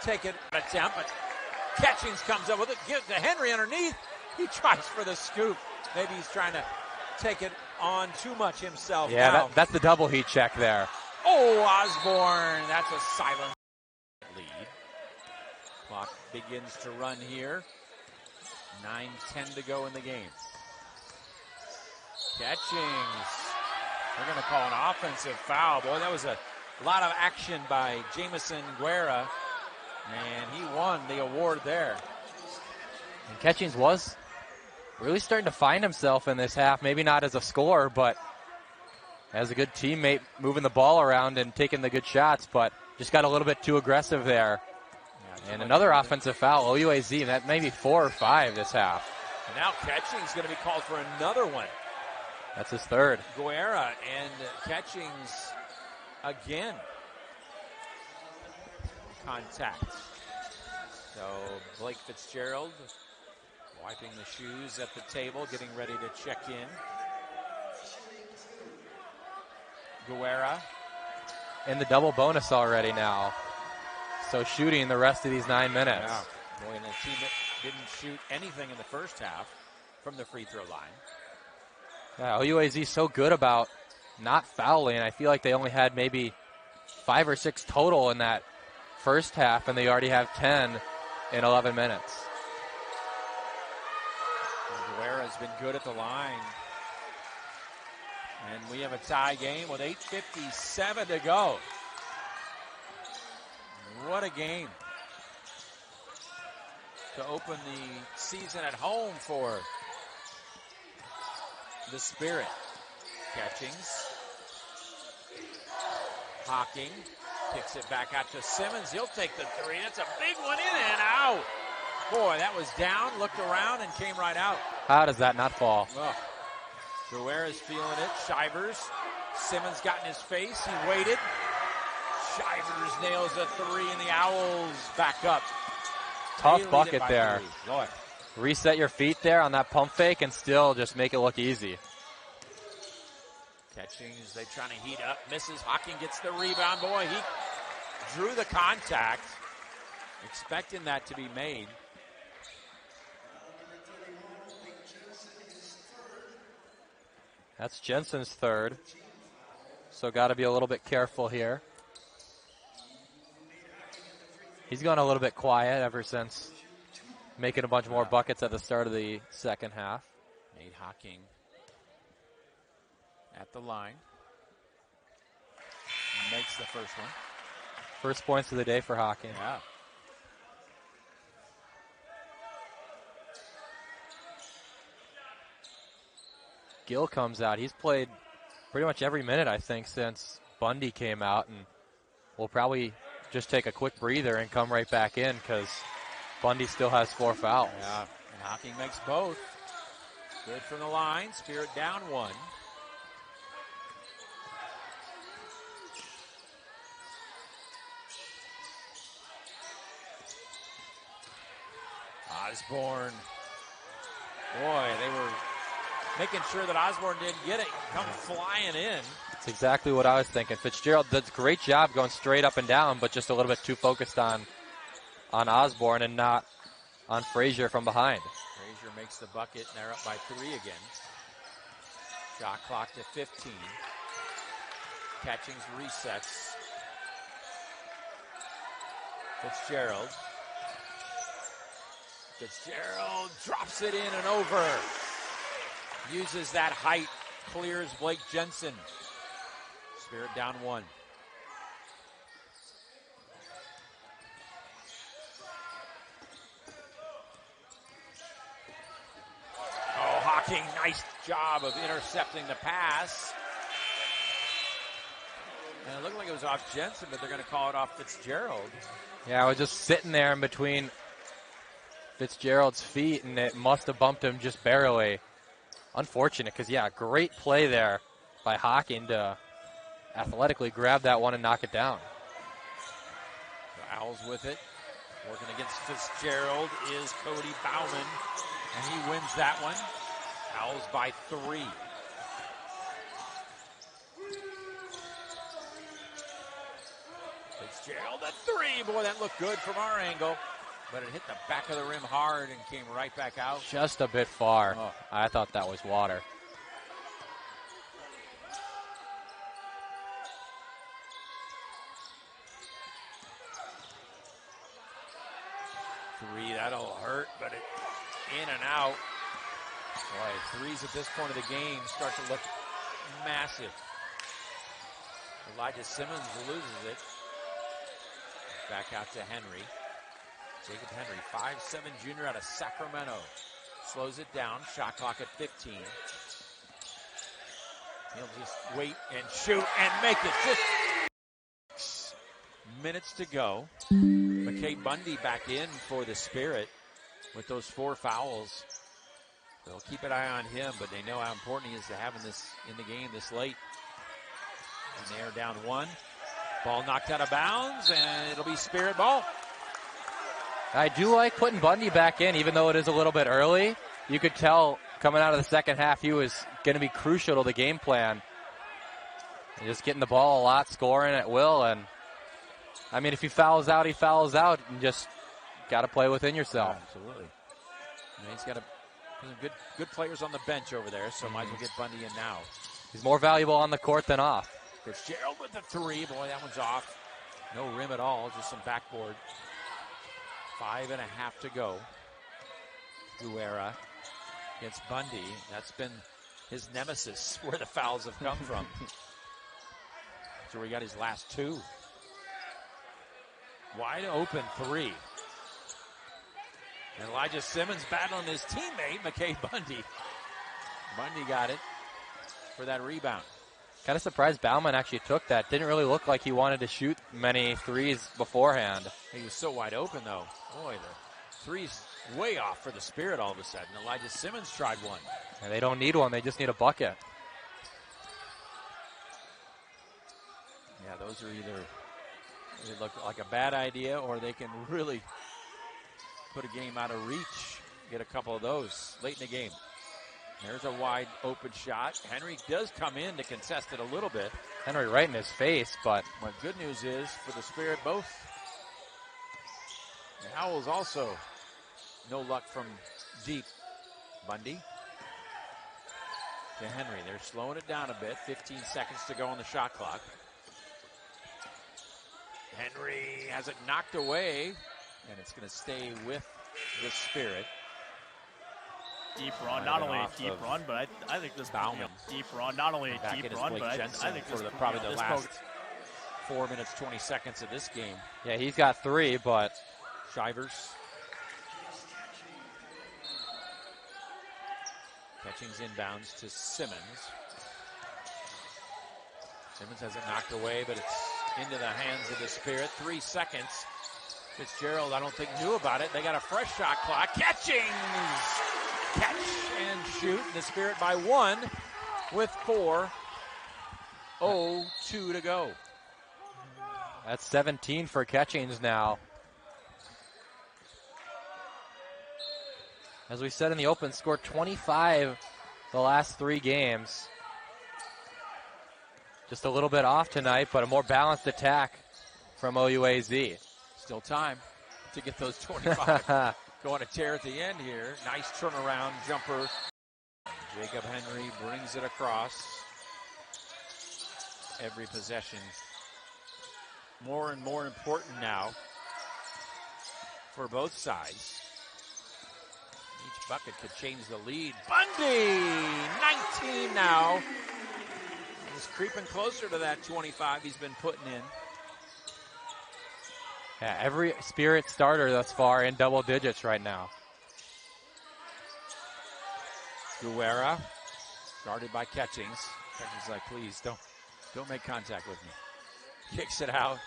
take it attempt, but Catchings comes up with it. Gives to Henry underneath. He tries for the scoop. Maybe he's trying to take it on too much himself. Yeah, that's the double heat check there. Oh, Osborne. That's a silent lead. Clock begins to run here. 9:10 to go in the game. Catchings. They're going to call an offensive foul. Boy, that was a lot of action by Jamison Guerra, and he won the award there. And Catchings was really starting to find himself in this half. Maybe not as a scorer, but as a good teammate moving the ball around and taking the good shots, but just got a little bit too aggressive there. Yeah, and another offensive foul, OUAZ, that may be 4 or 5 this half. And now Catchings going to be called for another one. That's his 3rd. Guerra and Catchings again. Contact. So Blake Fitzgerald wiping the shoes at the table, getting ready to check in. Guerra. In the double bonus already now. So shooting the rest of these 9 minutes. Yeah. Boy, and a team that didn't shoot anything in the first half from the free throw line. Yeah, OUAZ so good about not fouling. I feel like they only had maybe 5 or 6 total in that first half, and they already have 10 in 11 minutes. Guerra's been good at the line. And we have a tie game with 8:57 to go. What a game to open the season at home for the Spirit. Catchings. Hocking kicks it back out to Simmons. He'll take the 3. That's a big one in and out. Boy, that was down, looked around, and came right out. How does that not fall? Oh. Guerra's feeling it. Shivers. Simmons got in his face. He waited. Shivers nails a 3, and the Owls back up. Tough bucket there. 3. Lord. Reset your feet there on that pump fake and still just make it look easy. Catchings, they trying to heat up. Misses. Hocking gets the rebound. Boy, he drew the contact, expecting that to be made. That's Jensen's 3rd. So got to be a little bit careful here. He's gone a little bit quiet ever since making a bunch more buckets at the start of the second half. Nate Hocking at the line. Makes the first one. First points of the day for Hocking. Yeah. Gill comes out. He's played pretty much every minute, I think, since Bundy came out, and we'll probably just take a quick breather and come right back in because Bundy still has 4 fouls. Yeah, and Hocking makes both. Good from the line. Spirit down 1. Osborne. Boy, they were making sure that Osborne didn't get it. Come flying in. That's exactly what I was thinking. Fitzgerald does a great job going straight up and down, but just a little bit too focused on Osborne and not on Frazier from behind. Frazier makes the bucket, and they're up by 3 again. Shot clock to 15. Catchings resets. Fitzgerald. Fitzgerald drops it in and over. Uses that height, clears Blake Jensen. Spirit down 1. Oh, Hocking, nice job of intercepting the pass. And it looked like it was off Jensen, but they're going to call it off Fitzgerald. Yeah, I was just sitting there in between Fitzgerald's feet, and it must have bumped him just barely. Unfortunate, because, yeah, great play there by Hocking to athletically grab that one and knock it down. The Owls with it. Working against Fitzgerald is Cody Bauman, and he wins that one. Owls by 3. Fitzgerald at 3. Boy, that looked good from our angle. But it hit the back of the rim hard and came right back out. Just a bit far. Oh. I thought that was water. Three, that'll hurt, but it in and out. Boy, threes at this point of the game start to look massive. Elijah Simmons loses it. Back out to Henry. Jacob Henry, 5'7" junior out of Sacramento. Slows it down, shot clock at 15. He'll just wait and shoot and make it. 6 minutes to go. McKay Bundy back in for the Spirit with those 4 fouls. They'll keep an eye on him, but they know how important he is to having this in the game this late. And they are down 1. Ball knocked out of bounds, and it'll be Spirit ball. I do like putting Bundy back in, even though it is a little bit early. You could tell coming out of the second half he was going to be crucial to the game plan. Just getting the ball a lot, scoring at will. And, I mean, if he fouls out, he fouls out. And just got to play within yourself. Yeah, absolutely. You know, he's got some good players on the bench over there, so might as well get Bundy in now. He's more valuable on the court than off. Fitzgerald with the 3. Boy, that one's off. No rim at all, just some backboard. 5.5 to go. Guerra against Bundy. That's been his nemesis, where the fouls have come from. So he got his last 2. Wide open 3. And Elijah Simmons battling his teammate, McKay Bundy. Bundy got it for that rebound. Kind of surprised Bauman actually took that. Didn't really look like he wanted to shoot many threes beforehand. He was so wide open, though. Boy, the three's way off for the Spirit all of a sudden. Elijah Simmons tried one. And they don't need one. They just need a bucket. Yeah, those are either they look like a bad idea, or they can really put a game out of reach. Get a couple of those late in the game. There's a wide open shot. Henry does come in to contest it a little bit. Henry right in his face, but good news is for the Spirit, both. The Owls also no luck from deep. Bundy to Henry. They're slowing it down a bit. 15 seconds to go on the shot clock. Henry has it knocked away, and it's going to stay with the Spirit. Deep run, not only a deep run, but I think this Bauman. Deep run, not only a deep run, but I think for this probably the last 4 minutes, 20 seconds of this game. Yeah, he's got 3, but Shivers. Catching's inbounds to Simmons. Simmons has it knocked away, but it's into the hands of the Spirit. 3 seconds. Fitzgerald, I don't think, knew about it. They got a fresh shot clock. Catchings! Catch and shoot. The Spirit by 1 with 4:02 to go. That's 17 for Catchings now. As we said in the open, scored 25 the last 3 games. Just a little bit off tonight, but a more balanced attack from OUAZ. Still time to get those 25. Going to tear at the end here. Nice turnaround jumper. Jacob Henry brings it across. Every possession more and more important now for both sides. Each bucket could change the lead. Bundy, 19 now. He's creeping closer to that 25 he's been putting in. Yeah, every Spirit starter thus far in double digits right now. Guerra, guarded by Catchings. Catchings like, please don't make contact with me. Kicks it out.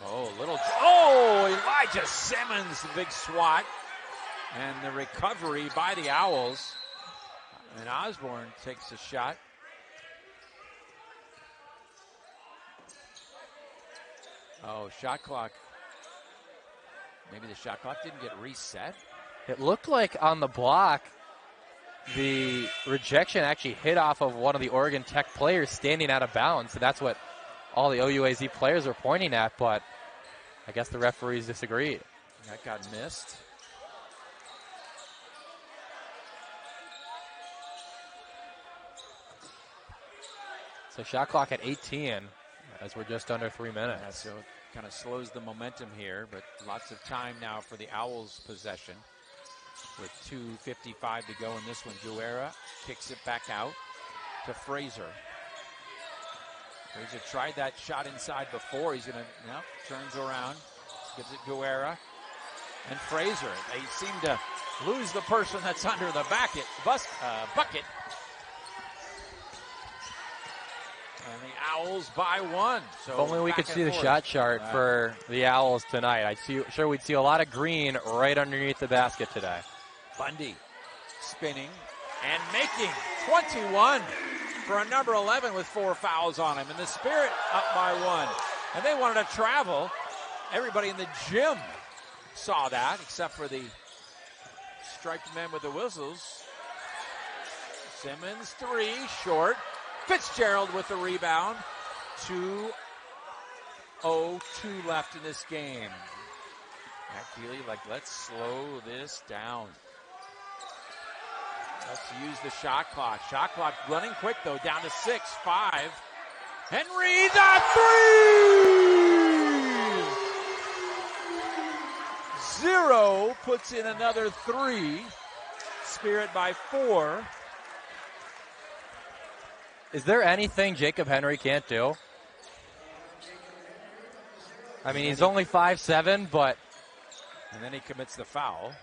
Elijah Simmons, the big swat. And the recovery by the Owls. And Osborne takes a shot. Shot clock. Maybe the shot clock didn't get reset. It looked like on the block, the rejection actually hit off of one of the Oregon Tech players standing out of bounds. So that's what all the OUAZ players were pointing at, but I guess the referees disagreed. That got missed. So shot clock at 18 as we're just under 3 minutes. Yeah, so it kind of slows the momentum here, but lots of time now for the Owls' possession with 2:55 to go in this one. Guerra kicks it back out to Fraser. Fraser tried that shot inside before. He's going to, turns around, gives it Guerra. And Fraser, they seem to lose the person that's under the bucket. And the Owls by 1. So if only we could see the shot chart for the Owls tonight. Sure we'd see a lot of green right underneath the basket today. Bundy spinning and making 21 for a number 11 with 4 fouls on him. And the Spirit up by 1. And they wanted to travel. Everybody in the gym saw that, except for the striped men with the whistles. Simmons, 3, short. Fitzgerald with the rebound. 2:02 left in this game. Matt Keeley let's slow this down. Let's use the shot clock. Shot clock running quick, though, down to 6, 5. Henry, the 3! 0 puts in another 3. Spirit by 4. Is there anything Jacob Henry can't do? I mean, he's only 5'7", but... And then he commits the foul.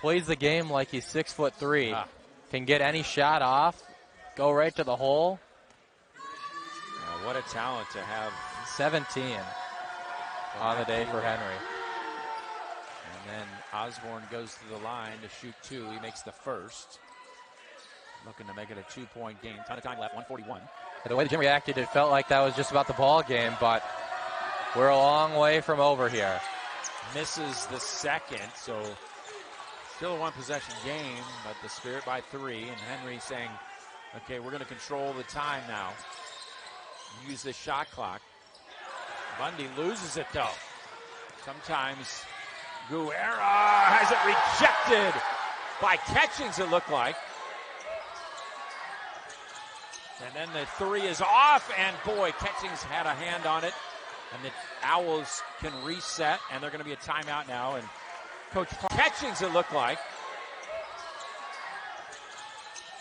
Plays the game like he's 6'3". Can get any shot off, go right to the hole. What a talent to have. 17 on the day for Henry. And then Osborne goes to the line to shoot 2. He makes the first. Looking to make it a 2-point game. Ton of time left, 1:41. The way the gym reacted, it felt like that was just about the ball game, but we're a long way from over here. Misses the second, so still a 1-possession game, but the Spirit by 3. And Henry saying, okay, we're going to control the time now. Use the shot clock. Bundy loses it, though. Sometimes Guerra has it rejected by Catchings, it looked like. And then the 3 is off, and boy, Catchings had a hand on it. And the Owls can reset, and they're going to be a timeout now. And Coach Catchings, it looked like.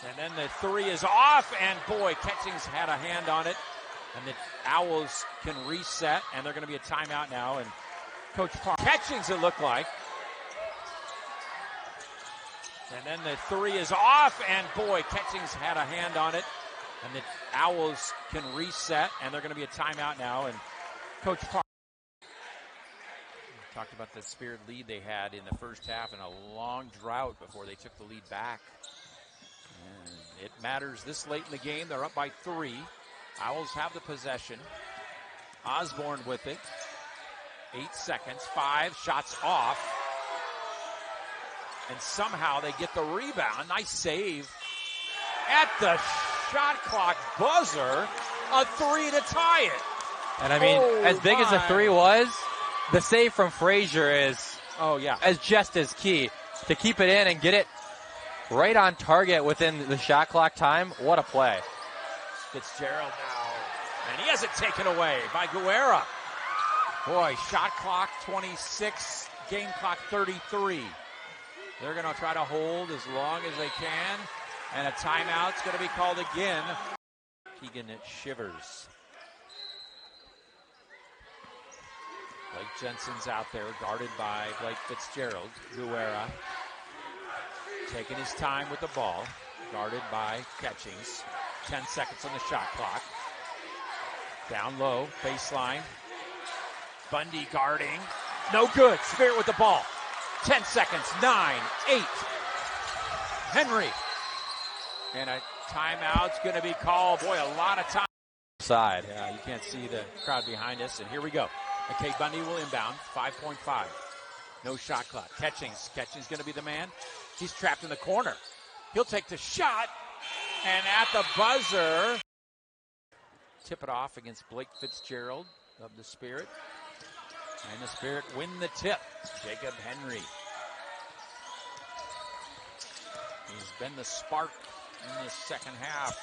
And then the 3 is off, and boy, Catchings had a hand on it. And the Owls can reset, and they're going to be a timeout now. And Coach Catchings, it looked like. And then the 3 is off, and boy, Catchings had a hand on it. And the Owls can reset, and they're going to be a timeout now. And Coach Park talked about the Spirit lead they had in the first half and a long drought before they took the lead back. And it matters this late in the game. They're up by 3. Owls have the possession. Osborne with it. 8 seconds. 5 shots off. And somehow they get the rebound. Nice save. At the shot clock buzzer, a 3 to tie it. And I mean, as big as the 3 was, the save from Frazier is as just as key. To keep it in and get it right on target within the shot clock time, what a play. Fitzgerald now, and he has it taken away by Guerra. Boy, shot clock 26, game clock 33. They're going to try to hold as long as they can, and a timeout's going to be called again. Keegan Shivers. Blake Jensen's out there, guarded by Blake Fitzgerald. Guerra taking his time with the ball, guarded by Catchings. 10 seconds on the shot clock. Down low, baseline. Bundy guarding. No good. Spirit with the ball. 10 seconds. 9, 8. Henry. And a timeout's going to be called. Boy, a lot of time. Side. Yeah, you can't see the crowd behind us. And here we go. McKay Bundy will inbound. 5.5. No shot clock. Catchings. Catchings going to be the man. He's trapped in the corner. He'll take the shot. And at the buzzer, tip it off against Blake Fitzgerald of the Spirit. And the Spirit win the tip. Jacob Henry. He's been the spark in the second half.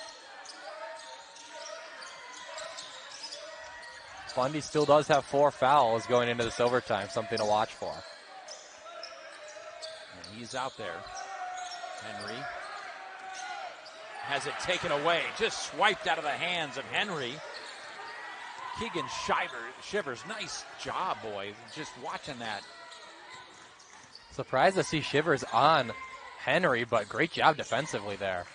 Bundy still does have 4 fouls going into this overtime, something to watch for. And he's out there. Henry has it taken away, just swiped out of the hands of Henry. Keegan Shivers, nice job, boy. Just watching that. Surprised to see Shivers on Henry, but great job defensively there.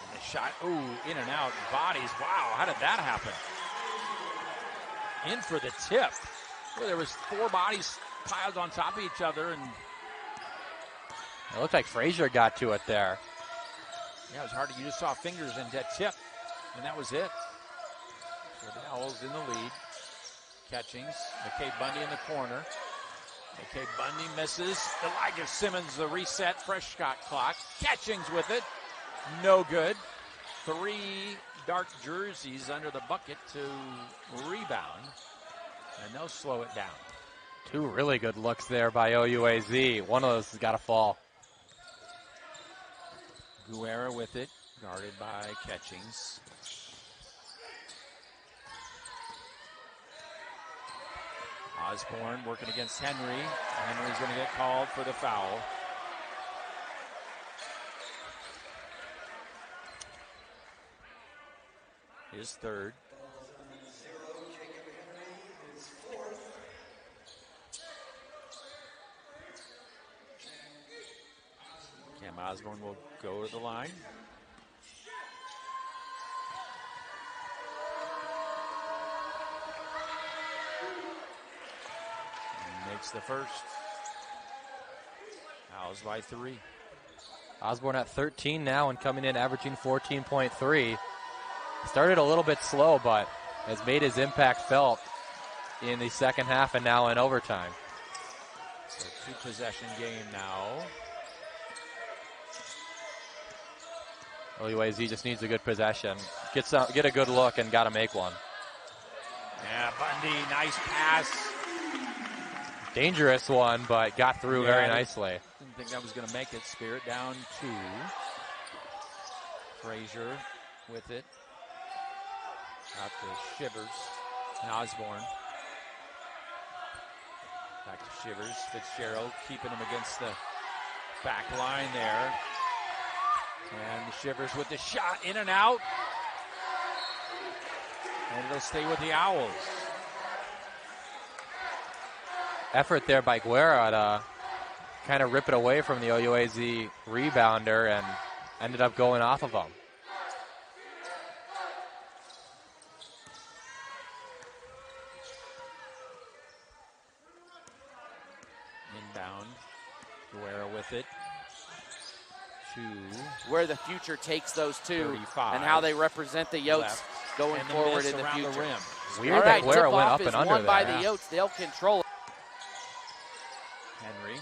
And the shot, in and out, bodies. Wow, how did that happen? In for the tip. Boy, there was 4 bodies piled on top of each other, and it looked like Frazier got to it there. Yeah, it was hard. You just saw fingers in that tip, and that was it. So the Owls in the lead. Catchings. McKay Bundy in the corner. McKay Bundy misses. Elijah Simmons, the reset, fresh shot clock. Catchings with it. No good. 3 dark jerseys under the bucket to rebound, and they'll slow it down. 2 really good looks there by OUAZ. One of those has got to fall. Guerra with it, guarded by Catchings. Osborne working against Henry. Henry's going to get called for the foul. His third. Cam Osborne will go to the line. And makes the first. Owls by 3. Osborne at 13 now and coming in averaging 14.3. Started a little bit slow, but has made his impact felt in the second half and now in overtime. So 2-possession game now. OUAZ just needs a good possession. Get a good look and got to make one. Yeah, Bundy, nice pass. Dangerous one, but got through very nicely. Didn't think that was going to make it. Spirit down 2. Frazier with it. Out to Shivers and Osborne. Back to Shivers. Fitzgerald keeping him against the back line there. And Shivers with the shot, in and out. And it'll stay with the Owls. Effort there by Guerra to kind of rip it away from the OUAZ rebounder, and ended up going off of him. Inbound. Guerra with it. Where the future takes those two 35. and how they represent the Yotes Left. going And the forward miss in the around future. the rim. Weird All that right, Guerra went tip-off up is and under won by there. the Yotes. They'll control it. Henry.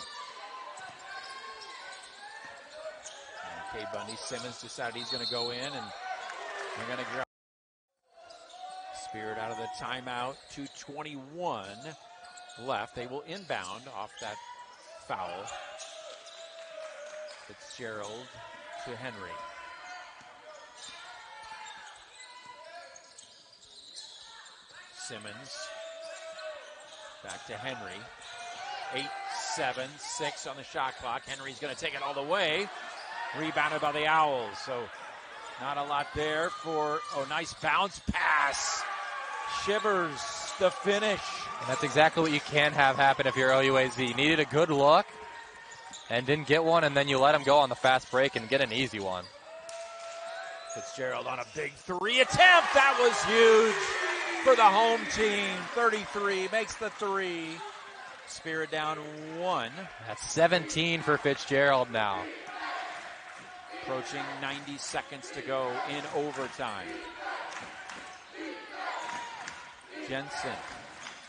And K. Bundy. Simmons decided he's going to go in, and they're going to grab Spirit out of the timeout. 2:21 left. They will inbound off that foul. Fitzgerald to Henry. Simmons back to Henry. 8-7-6 on the shot clock. Henry's going to take it all the way. Rebounded by the Owls. So not a lot there for, nice bounce pass. Shivers the finish. And that's exactly what you can have happen if you're OUAZ. You needed a good look and didn't get one, and then you let him go on the fast break and get an easy one. Fitzgerald on a big three attempt. That was huge for the home team. 33 makes the three. Spirit down 1. That's 17 for Fitzgerald now. Approaching 90 seconds to go in overtime. Jensen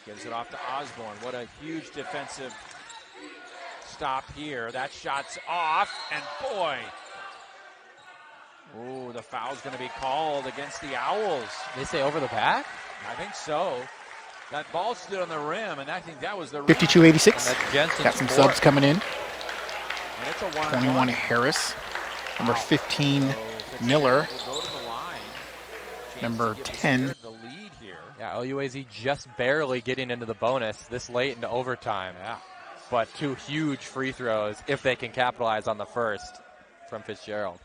gives it off to Osborne. What a huge defensive stop here. That shot's off, and boy. Ooh, the foul's going to be called against the Owls. They say over the back? I think so. That ball stood on the rim, and I think that was the 52-86. Got some subs coming in. And it's a 1-on-1. 21 Harris. Number 15 Miller. Will go to the line. Chance Number to give 10. Spirit the lead here. Yeah, OUAZ just barely getting into the bonus this late into overtime. Yeah. But 2 huge free throws if they can capitalize on the first from Fitzgerald.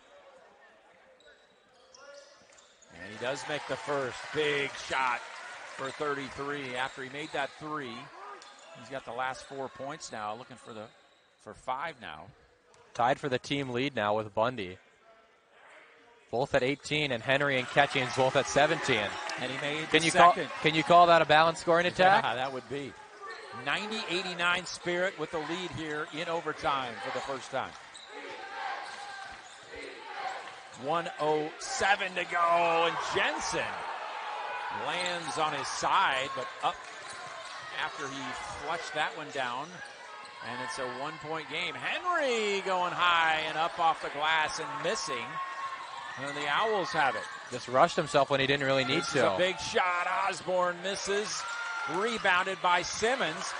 And he does make the first big shot for 33 after he made that 3. He's got the last 4 points now, looking for 5 now. Tied for the team lead now with Bundy. Both at 18, and Henry and Catchings both at 17. And he made Can the you second. can you call that a balanced scoring attack? Yeah, that would be. 90-89 Spirit with the lead here in overtime for the first time. 1:07 to go, and Jensen lands on his side, but up after he flushed that one down. And it's a 1-point game. Henry going high and up off the glass and missing. And the Owls have it. Just rushed himself when he didn't really need This to. is a big shot. Osborne misses. Rebounded by Simmons.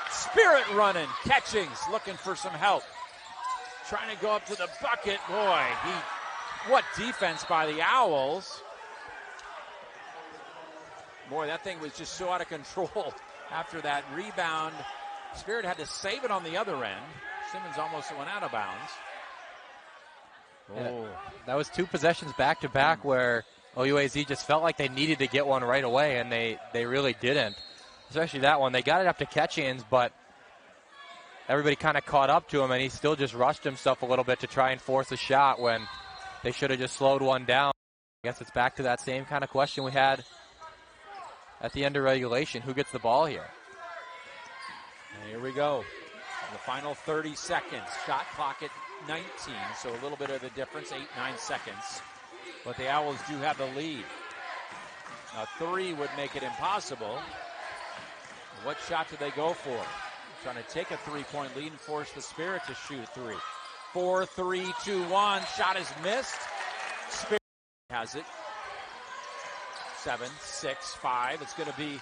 Spirit running. Catchings looking for some help. Trying to go up to the bucket. Boy, what defense by the Owls. Boy, that thing was just so out of control after that rebound. Spirit had to save it on the other end. Simmons almost went out of bounds. Oh. That was 2 possessions back-to-back where OUAZ just felt like they needed to get one right away, and they really didn't. Especially that one. They got it up to Catchings, but everybody kind of caught up to him, and he still just rushed himself a little bit to try and force a shot when they should have just slowed one down. I guess it's back to that same kind of question we had at the end of regulation. Who gets the ball here? And here we go. The final 30 seconds. Shot clock at 19, so a little bit of a difference, 8-9 seconds. But the Owls do have the lead. A 3 would make it impossible. What shot do they go for? Trying to take a 3-point lead and force the Spirit to shoot 3. 4, 3, 2, 1. Shot is missed. Spirit has it. 7, 6, 5. It's going to be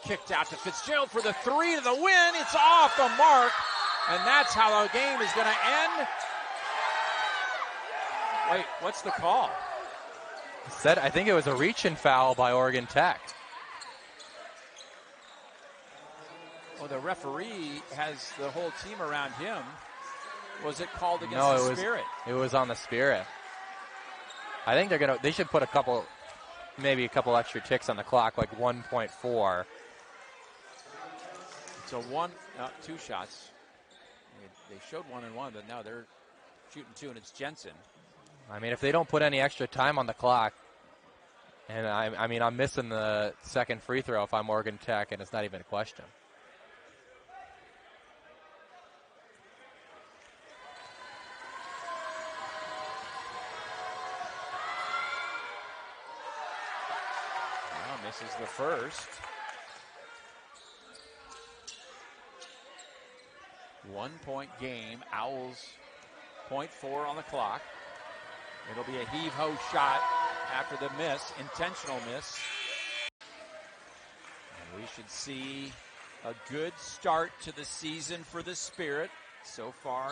kicked out to Fitzgerald for the 3 to the win. It's off the mark, and that's how the game is going to end. Wait, what's the call? I think it was a reach-in foul by Oregon Tech. Well, the referee has the whole team around him. Was it called against No, the Spirit? It was on the Spirit. I think they should put maybe a couple extra ticks on the clock, like 1.4. It's a 2 shots. They showed 1 and 1, but now they're shooting 2, and it's Jensen. I mean, if they don't put any extra time on the clock, and I mean, I'm missing the second free throw if I'm Oregon Tech, and it's not even a question. Well, misses the first. 1 point game. Owls 0.4 on the clock. It'll be a heave-ho shot after the miss, intentional miss. And we should see a good start to the season for the Spirit so far.